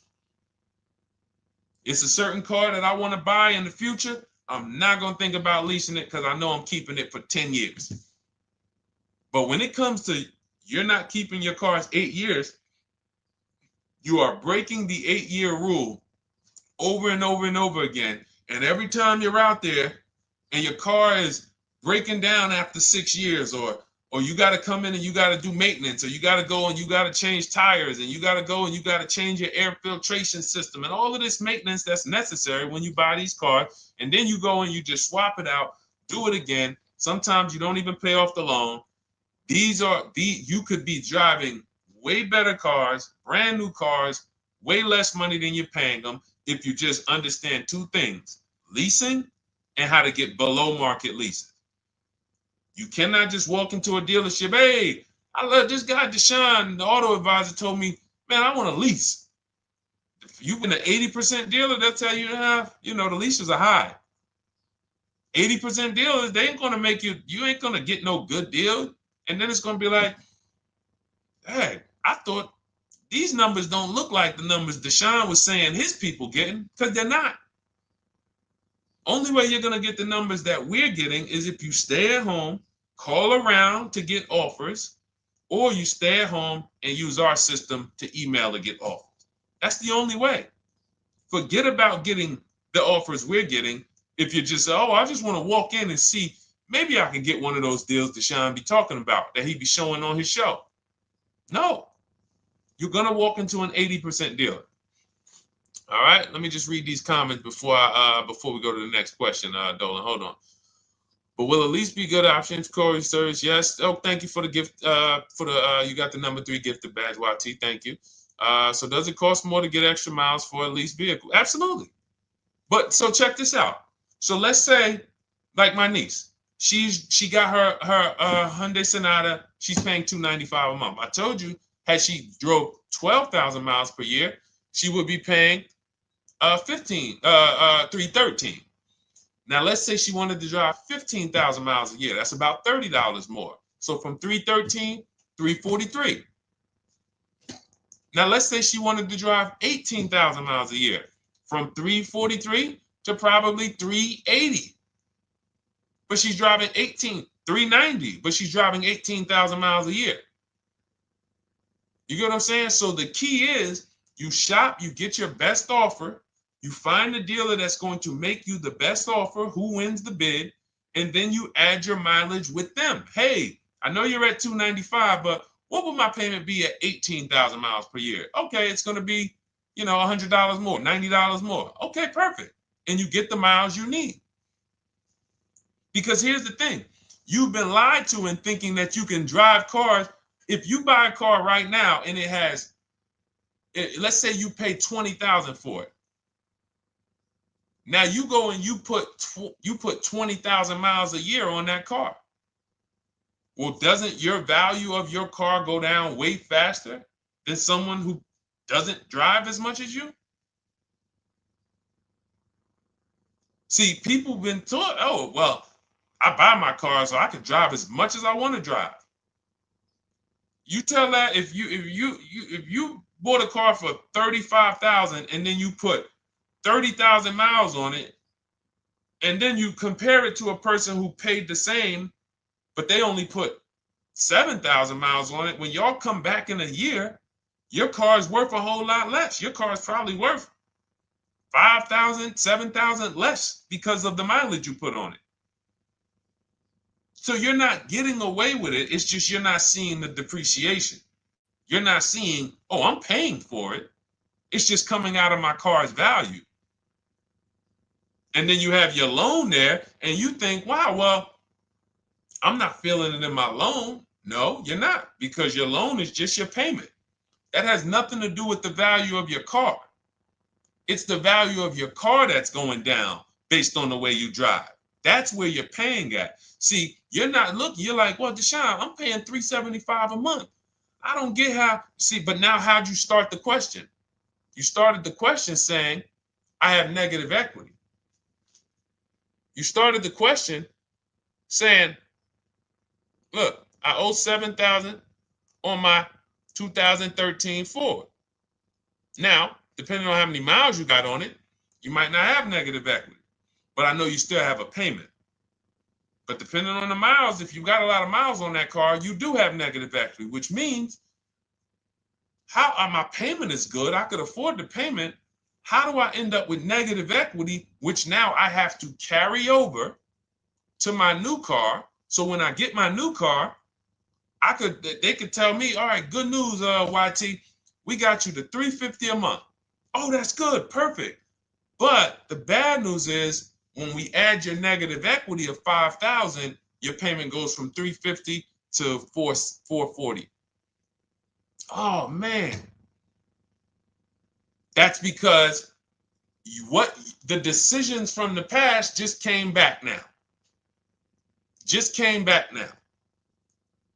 It's a certain car that I want to buy in the future. I'm not going to think about leasing it because I know I'm keeping it for 10 years. But when it comes to you're not keeping your cars 8 years, you are breaking the 8-year rule over and over and over again. And every time you're out there and your car is breaking down after 6 years, or you got to come in and you got to do maintenance, or you got to go and you got to change tires, and you got to go and you got to change your air filtration system, and all of this maintenance that's necessary when you buy these cars, and then you go and you just swap it out, do it again. Sometimes you don't even pay off the loan. You could be driving way better cars, brand new cars, way less money than you're paying them if you just understand 2 things: leasing and how to get below market leases. You cannot just walk into a dealership. Hey, I love this guy, Deshone, the auto advisor, told me, man, I want a lease. If you've been an 80% dealer, they'll tell you, the leases are high. 80% dealers, they ain't going to make you ain't going to get no good deal. And then it's going to be like, hey, I thought these numbers don't look like the numbers Deshone was saying his people getting, because they're not. Only way you're going to get the numbers that we're getting is if you stay at home, call around to get offers, or you stay at home and use our system to email to get offers. That's the only way. Forget about getting the offers we're getting. If you just say, oh, I just want to walk in and see, maybe I can get one of those deals Deshone be talking about that he be showing on his show. No, you're going to walk into an 80% dealer. All right, let me just read these comments before we go to the next question, Dolan. Hold on. But will at least be good options, Corey Sturge? Yes. Oh, thank you for the gift. You got the number 3 gifted badge, YT. Thank you. So does it cost more to get extra miles for a leased vehicle? Absolutely. But so check this out. So let's say, like my niece, she got her Hyundai Sonata. She's paying $295 a month. I told you, had she drove 12,000 miles per year, she would be paying $313. Now let's say she wanted to drive 15,000 miles a year. That's about $30 more. So from $313, $343. Now let's say she wanted to drive 18,000 miles a year, from $343 to probably $380. But she's driving $390, but she's driving 18,000 miles a year. You get what I'm saying? So the key is you shop, you get your best offer, you find the dealer that's going to make you the best offer, who wins the bid, and then you add your mileage with them. Hey, I know you're at $295, but what would my payment be at 18,000 miles per year? Okay, it's going to be, $100 more, $90 more. Okay, perfect. And you get the miles you need. Because here's the thing. You've been lied to in thinking that you can drive cars. If you buy a car right now and it has, let's say you pay $20,000 for it. Now you go and you put 20,000 miles a year on that car. Well, doesn't your value of your car go down way faster than someone who doesn't drive as much as you? See, people have been taught, oh, well, I buy my car so I can drive as much as I want to drive. You tell that if you bought a car for $35,000 and then you put 30,000 miles on it, and then you compare it to a person who paid the same, but they only put 7,000 miles on it. When y'all come back in a year, your car is worth a whole lot less. Your car is probably worth 5,000, 7,000 less because of the mileage you put on it. So you're not getting away with it. It's just you're not seeing the depreciation. You're not seeing, oh, I'm paying for it. It's just coming out of my car's value. And then you have your loan there and you think, wow, well, I'm not feeling it in my loan. No, you're not, because your loan is just your payment. That has nothing to do with the value of your car. It's the value of your car that's going down based on the way you drive. That's where you're paying at. See, you're not looking, you're like, well, Deshone, I'm paying $375 a month. I don't get how, see, but now how'd you start the question? You started the question saying, I have negative equity. You started the question saying, look, I owe $7,000 on my 2013 Ford. Now, depending on how many miles you got on it, you might not have negative equity, but I know you still have a payment. But depending on the miles, if you got a lot of miles on that car, you do have negative equity, which means my payment is good. I could afford the payment. How do I end up with negative equity, which now I have to carry over to my new car? So when I get my new car, they could tell me, all right, good news, YT, we got you to $350 a month. Oh, that's good, perfect. But the bad news is when we add your negative equity of $5,000, your payment goes from $350 to $440. Oh man, that's because the decisions from the past just came back now. Just came back now.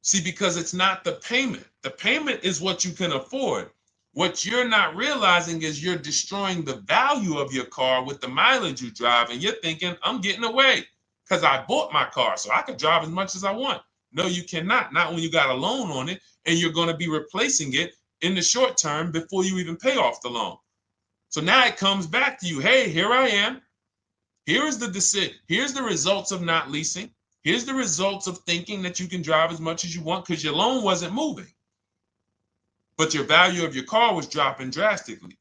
See, because it's not the payment. The payment is what you can afford. What you're not realizing is you're destroying the value of your car with the mileage you drive, and you're thinking, I'm getting away because I bought my car so I could drive as much as I want. No, you cannot. Not when you got a loan on it, and you're going to be replacing it in the short term before you even pay off the loan. So now it comes back to you. Hey, here I am. Here is the decision. Here's the results of not leasing. Here's the results of thinking that you can drive as much as you want because your loan wasn't moving. But your value of your car was dropping drastically.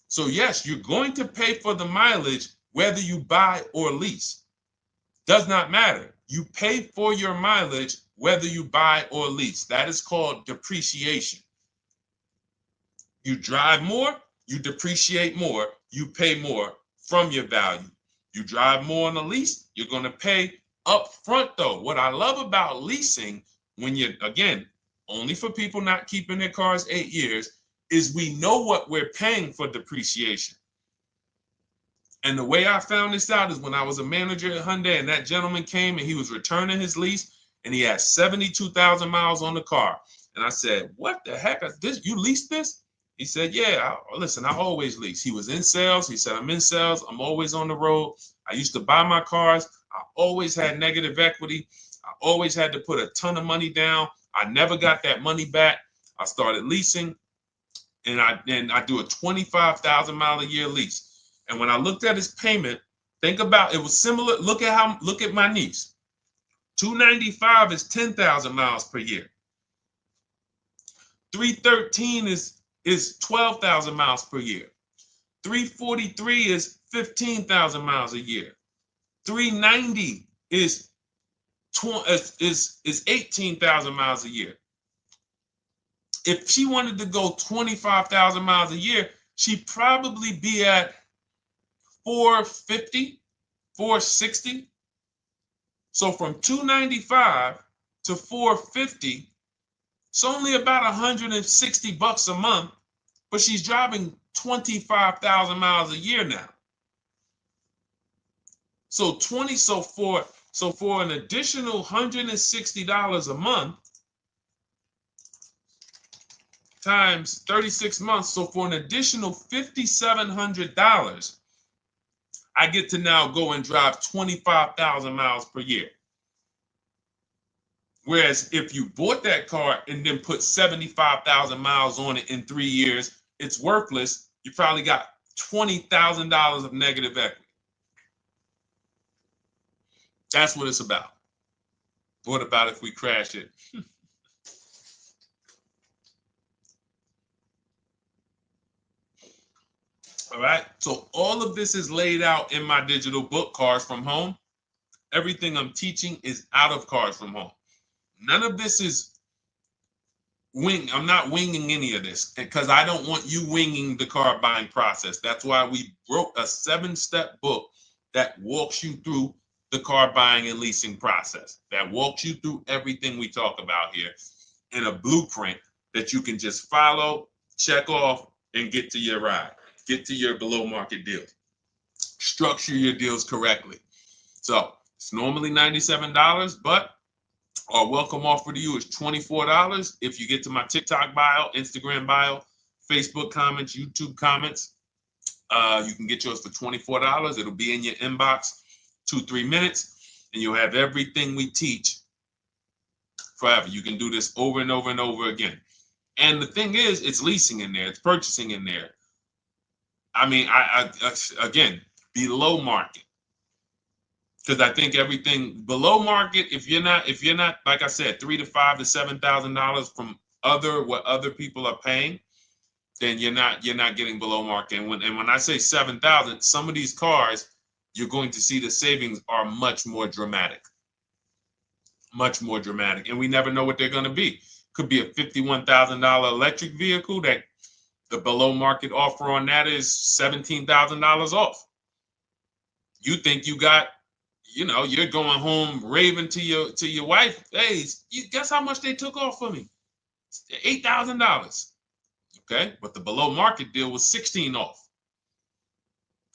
So yes, you're going to pay for the mileage whether you buy or lease. Does not matter. You pay for your mileage whether you buy or lease. That is called depreciation. You drive more, you depreciate more, you pay more from your value. You drive more on a lease, you're going to pay up front though. What I love about leasing, when you're, again, only for people not keeping their cars 8 years, is we know what we're paying for depreciation. And the way I found this out is when I was a manager at Hyundai and that gentleman came and he was returning his lease and he had 72,000 miles on the car. And I said, what the heck is this? You leased this? He said, yeah, listen, I always lease. He was in sales. He said, I'm in sales. I'm always on the road. I used to buy my cars. I always had negative equity. I always had to put a ton of money down. I never got that money back. I started leasing, and I do a 25,000 mile a year lease. And when I looked at his payment, think about it was similar. Look at my niece. 295 is 10,000 miles per year. 313 is 12,000 miles per year. 343 is 15,000 miles a year. 390 is 18,000 miles a year. If she wanted to go 25,000 miles a year, she'd probably be at 450, 460. So from 295 to 450, it's only about 160 bucks a month, but she's driving 25,000 miles a year now. So for an additional $160 a month times 36 months, so for an additional $5,700, I get to now go and drive 25,000 miles per year. Whereas if you bought that car and then put 75,000 miles on it in 3 years, it's worthless. You probably got $20,000 of negative equity. That's what it's about. What about if we crash it? All right. So all of this is laid out in my digital book, Cars from Home. Everything I'm teaching is out of Cars from Home. None of this is I'm not winging any of this because I don't want you winging the car buying process. That's why we wrote a 7-step book that walks you through the car buying and leasing process, that walks you through everything we talk about here in a blueprint that you can just follow, check off, and get to your ride, get to your below market deal. Structure your deals correctly. So it's normally $97, but our welcome offer to you is $24 if you get to my TikTok bio, Instagram bio, Facebook comments, YouTube comments. You can get yours for $24. It'll be in your inbox 2-3 minutes, and you'll have everything we teach forever. You can do this over and over and over again. And the thing is, it's leasing in there, it's purchasing in there. I mean, I again, below market. Because I think everything below market, if you're not, like I said, $3,000 to $5,000 to $7,000 from what other people are paying, then you're not getting below market. And when I say 7,000, some of these cars, you're going to see the savings are much more dramatic. Much more dramatic. And we never know what they're going to be. Could be a $51,000 electric vehicle that the below market offer on that is $17,000 off. You think you got, you're going home raving to your wife. Hey, you guess how much they took off for me? $8,000. Okay, but the below market deal was 16 off.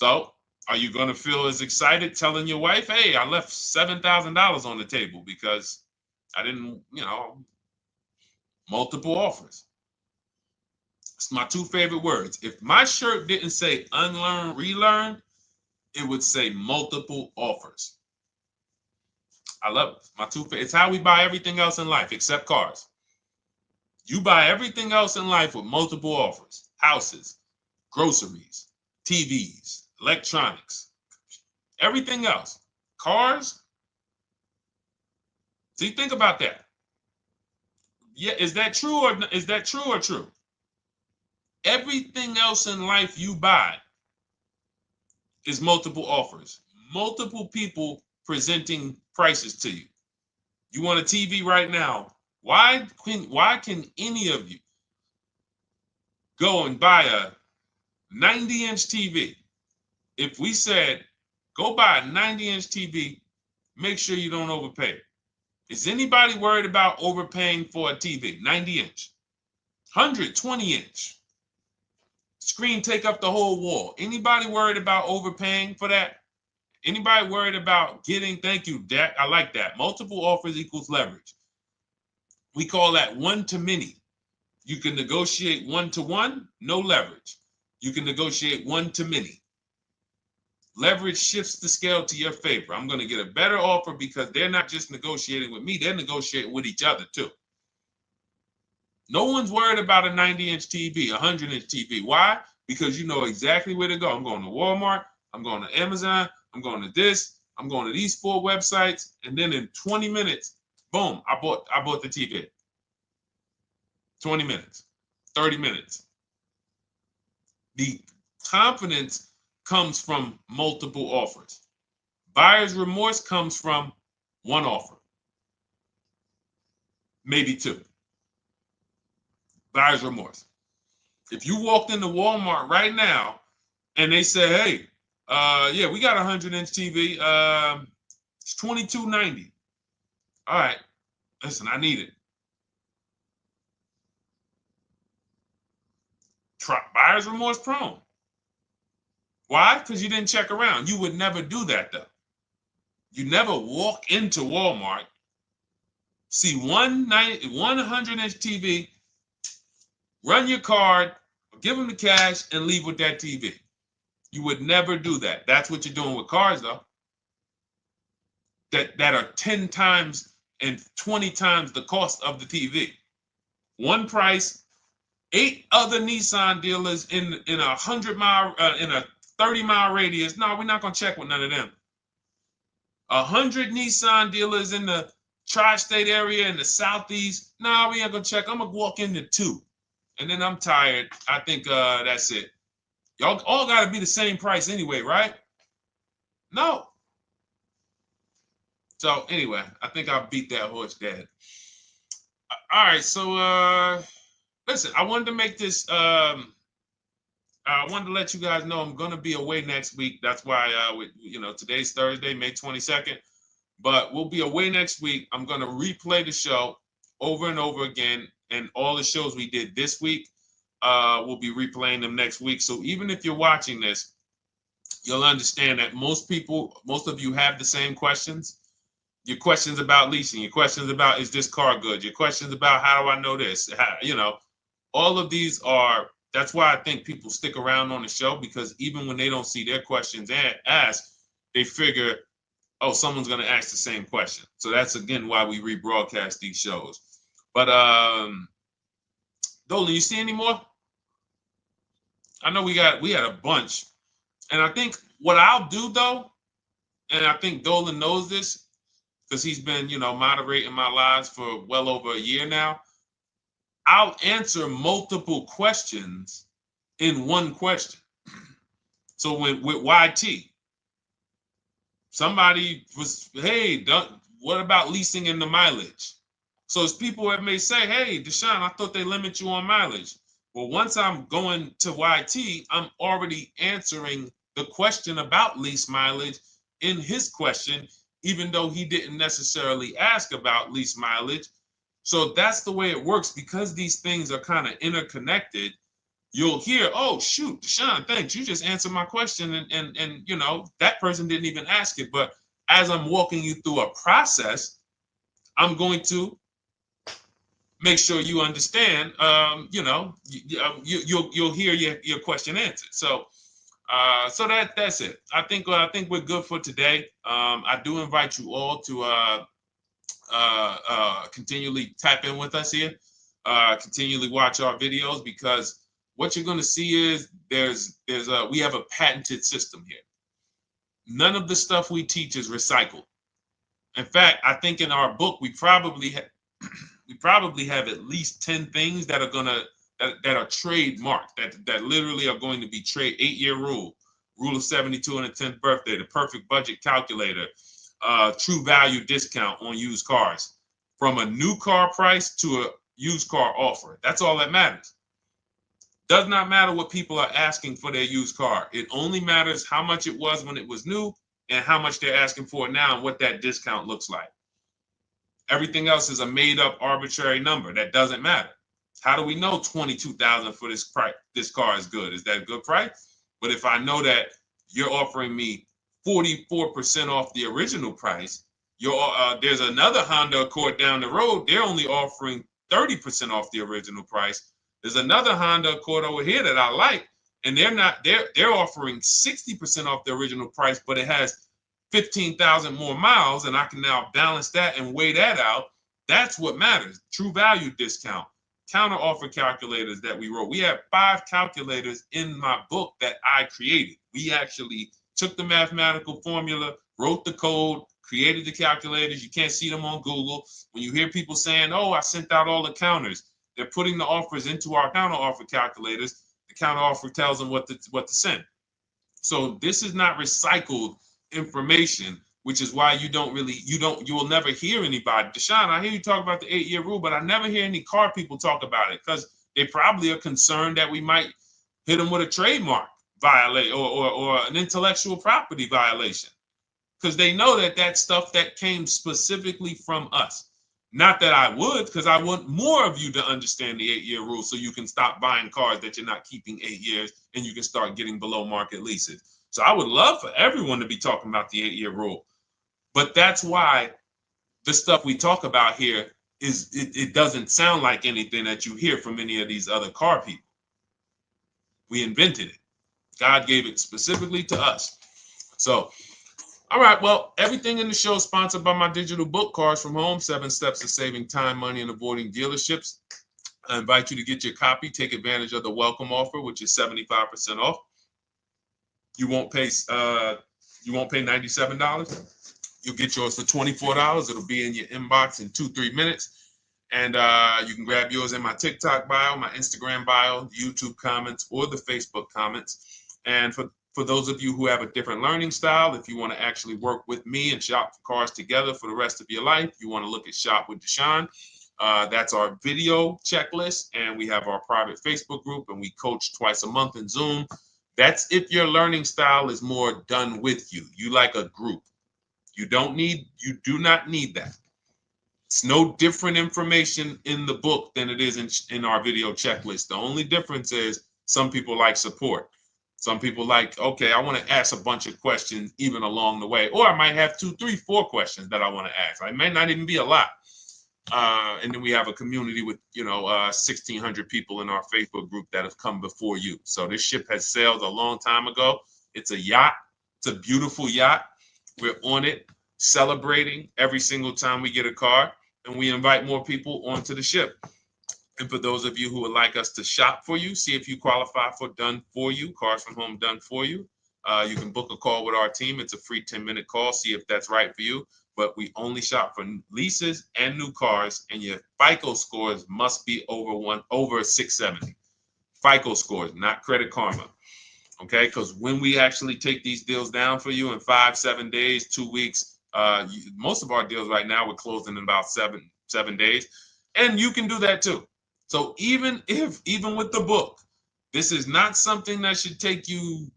So are you going to feel as excited telling your wife, hey, I left $7,000 on the table because I didn't, multiple offers. It's my two favorite words. If my shirt didn't say unlearn, relearn, it would say multiple offers. I love it. My two favorite. It's how we buy everything else in life except cars. You buy everything else in life with multiple offers. Houses, groceries, TVs, electronics, everything else. Cars. See, think about that. Yeah, is that true or true? Everything else in life you buy is multiple offers. Multiple people presenting prices to you. You want a TV right now. Why can any of you go and buy a 90-inch TV? If we said, go buy a 90-inch TV, make sure you don't overpay. Is anybody worried about overpaying for a TV? 90-inch, 120-inch. Screen take up the whole wall. Anybody worried about overpaying for that? Anybody worried about getting, thank you, Dak, I like that. Multiple offers equals leverage. We call that one-to-many. You can negotiate one-to-one, no leverage. You can negotiate one-to-many. Leverage shifts the scale to your favor. I'm going to get a better offer because they're not just negotiating with me, they're negotiating with each other too. No one's worried about a 90-inch TV, a 100-inch TV. Why? Because you know exactly where to go. I'm going to Walmart, I'm going to Amazon, I'm going to this, I'm going to these 4 websites, and then in 20 minutes, boom, I bought the TV. 20 minutes, 30 minutes. The confidence comes from multiple offers. Buyer's remorse comes from one offer, maybe 2. Buyer's remorse. If you walked into Walmart right now and they say, hey, yeah, we got a 100-inch TV. It's $22.90. All right, listen, I need it. Buyer's remorse prone. Why? Because you didn't check around. You would never do that, though. You never walk into Walmart, see one 100-inch TV, run your card, give them the cash, and leave with that TV. You would never do that. That's what you're doing with cars, though. That are 10 times and 20 times the cost of the TV. One price, 8 other Nissan dealers in a 100-mile, in a 30-mile radius. No, we're not gonna check with none of them. 100 Nissan dealers in the tri-state area in the southeast. No, we ain't gonna check. I'm gonna walk into 2, and then I'm tired. I think that's it. Y'all all gotta be the same price anyway, right? No. So anyway, I think I beat that horse dead. All right, so listen, I wanted to make this. I wanted to let you guys know I'm gonna be away next week. That's why, today's Thursday, May 22nd, but we'll be away next week. I'm gonna replay the show over and over again, and all the shows we did this week, we'll be replaying them next week. So even if you're watching this, you'll understand that most of you have the same questions. Your questions about leasing, your questions about, is this car good? Your questions about, how do I know this? All of these are, that's why I think people stick around on the show, because even when they don't see their questions asked, they figure, oh, someone's going to ask the same question. So that's, again, why we rebroadcast these shows. But Dolan, you see any more? I know we had a bunch. And I think what I'll do, though, and I think Dolan knows this because he's been, moderating my lives for well over a year now, I'll answer multiple questions in one question. So with YT, somebody was, hey, what about leasing in the mileage? So as people that may say, hey, Deshone, I thought they limit you on mileage. Well, once I'm going to YT, I'm already answering the question about lease mileage in his question, even though he didn't necessarily ask about lease mileage. So that's the way it works. Because these things are kind of interconnected, you'll hear, oh, shoot, Deshone, thanks. You just answered my question. And that person didn't even ask it. But as I'm walking you through a process, I'm going to make sure you understand, you'll hear your question answered. So that's it. I think we're good for today. I do invite you all to continually tap in with us here, continually watch our videos, because what you're going to see is we have a patented system here. None of the stuff we teach is recycled. In fact, I think in our book we probably have at least 10 things that are that are trademarked, that literally are going to be 8-year rule of 72 and a 10th birthday, the perfect budget calculator, true value discount on used cars, from a new car price to a used car offer. That's all that matters. Does not matter what people are asking for their used car. It only matters how much it was when it was new and how much they're asking for it now and what that discount looks like. Everything else is a made-up arbitrary number that doesn't matter. How do we know $22,000 for this price? This car is good. Is that a good price? But if I know that you're offering me 44% off the original price, there's another Honda Accord down the road. They're only offering 30% off the original price. There's another Honda Accord over here that I like, and they're offering 60% off the original price, but it has 15,000 more miles, and I can now balance that and weigh that out. That's what matters. True value discount, counter offer calculators that we wrote. We have 5 calculators in my book that I created. We actually took the mathematical formula, wrote the code, created the calculators. You can't see them on Google. When you hear people saying, oh, I sent out all the counters, they're putting the offers into our counter offer calculators. The counter offer tells them what to send. So this is not recycled information, which is why you will never hear anybody. Deshone, I hear you talk about the 8-year rule, but I never hear any car people talk about it, because they probably are concerned that we might hit them with a trademark violation or an intellectual property violation, because they know that that's stuff that came specifically from us. Not that I would, because I want more of you to understand the 8-year rule, so you can stop buying cars that you're not keeping 8 years and you can start getting below market leases. So I would love for everyone to be talking about the 8-year rule. But that's why the stuff we talk about here it doesn't sound like anything that you hear from any of these other car people. We invented it. God gave it specifically to us. So, all right, well, everything in the show is sponsored by my digital book, Cars from Home, 7 Steps to Saving Time, Money, and Avoiding Dealerships. I invite you to get your copy. Take advantage of the welcome offer, which is 75% off. You won't pay $97. You'll get yours for $24. It'll be in your inbox in 2-3 minutes. And you can grab yours in my TikTok bio, my Instagram bio, the YouTube comments, or the Facebook comments. And for those of you who have a different learning style, if you want to actually work with me and shop for cars together for the rest of your life, you want to look at Shop with Deshone. That's our video checklist. And we have our private Facebook group, and we coach twice a month in Zoom. That's if your learning style is more done with you. You like a group. You do not need that. It's no different information in the book than it is in our video checklist. The only difference is some people like support. Some people like, okay, I want to ask a bunch of questions even along the way, or I might have 2, 3, 4 questions that I want to ask. It may not even be a lot. And then we have a community with 1,600 people in our Facebook group that have come before you. So this ship has sailed a long time ago. It's a yacht. It's a beautiful yacht. We're on it, celebrating every single time we get a car, and we invite more people onto the ship. And for those of you who would like us to shop for you, see if you qualify for done for you, cars from home done for you. You can book a call with our team. It's a free 10-minute call. See if that's right for you. But we only shop for leases and new cars, and your FICO scores must be over 670. FICO scores, not Credit Karma. Okay, because when we actually take these deals down for you in 5, 7 days, 2 weeks, most of our deals right now we're closing in about seven days, and you can do that too. So even with the book, this is not something that should take you.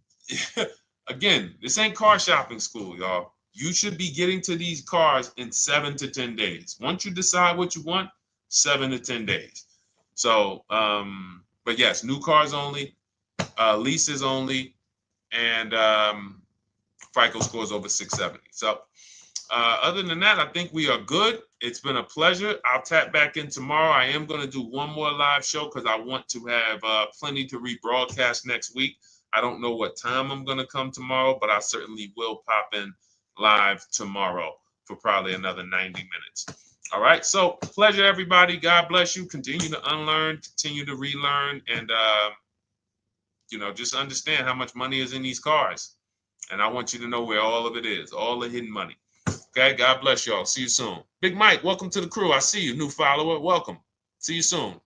Again, this ain't car shopping school, y'all. You should be getting to these cars in 7 to 10 days. Once you decide what you want, 7 to 10 days. So, but yes, new cars only, leases only, and FICO scores over 670. So other than that, I think we are good. It's been a pleasure. I'll tap back in tomorrow. I am going to do one more live show because I want to have plenty to rebroadcast next week. I don't know what time I'm going to come tomorrow, but I certainly will pop in live tomorrow for probably another 90 minutes. All right. So pleasure, everybody. God bless you. Continue to unlearn, continue to relearn, and just understand how much money is in these cars. And I want you to know where all of it is, all the hidden money. Okay, God bless y'all. See you soon. Big Mike, welcome to the crew. I see you, new follower. Welcome. See you soon.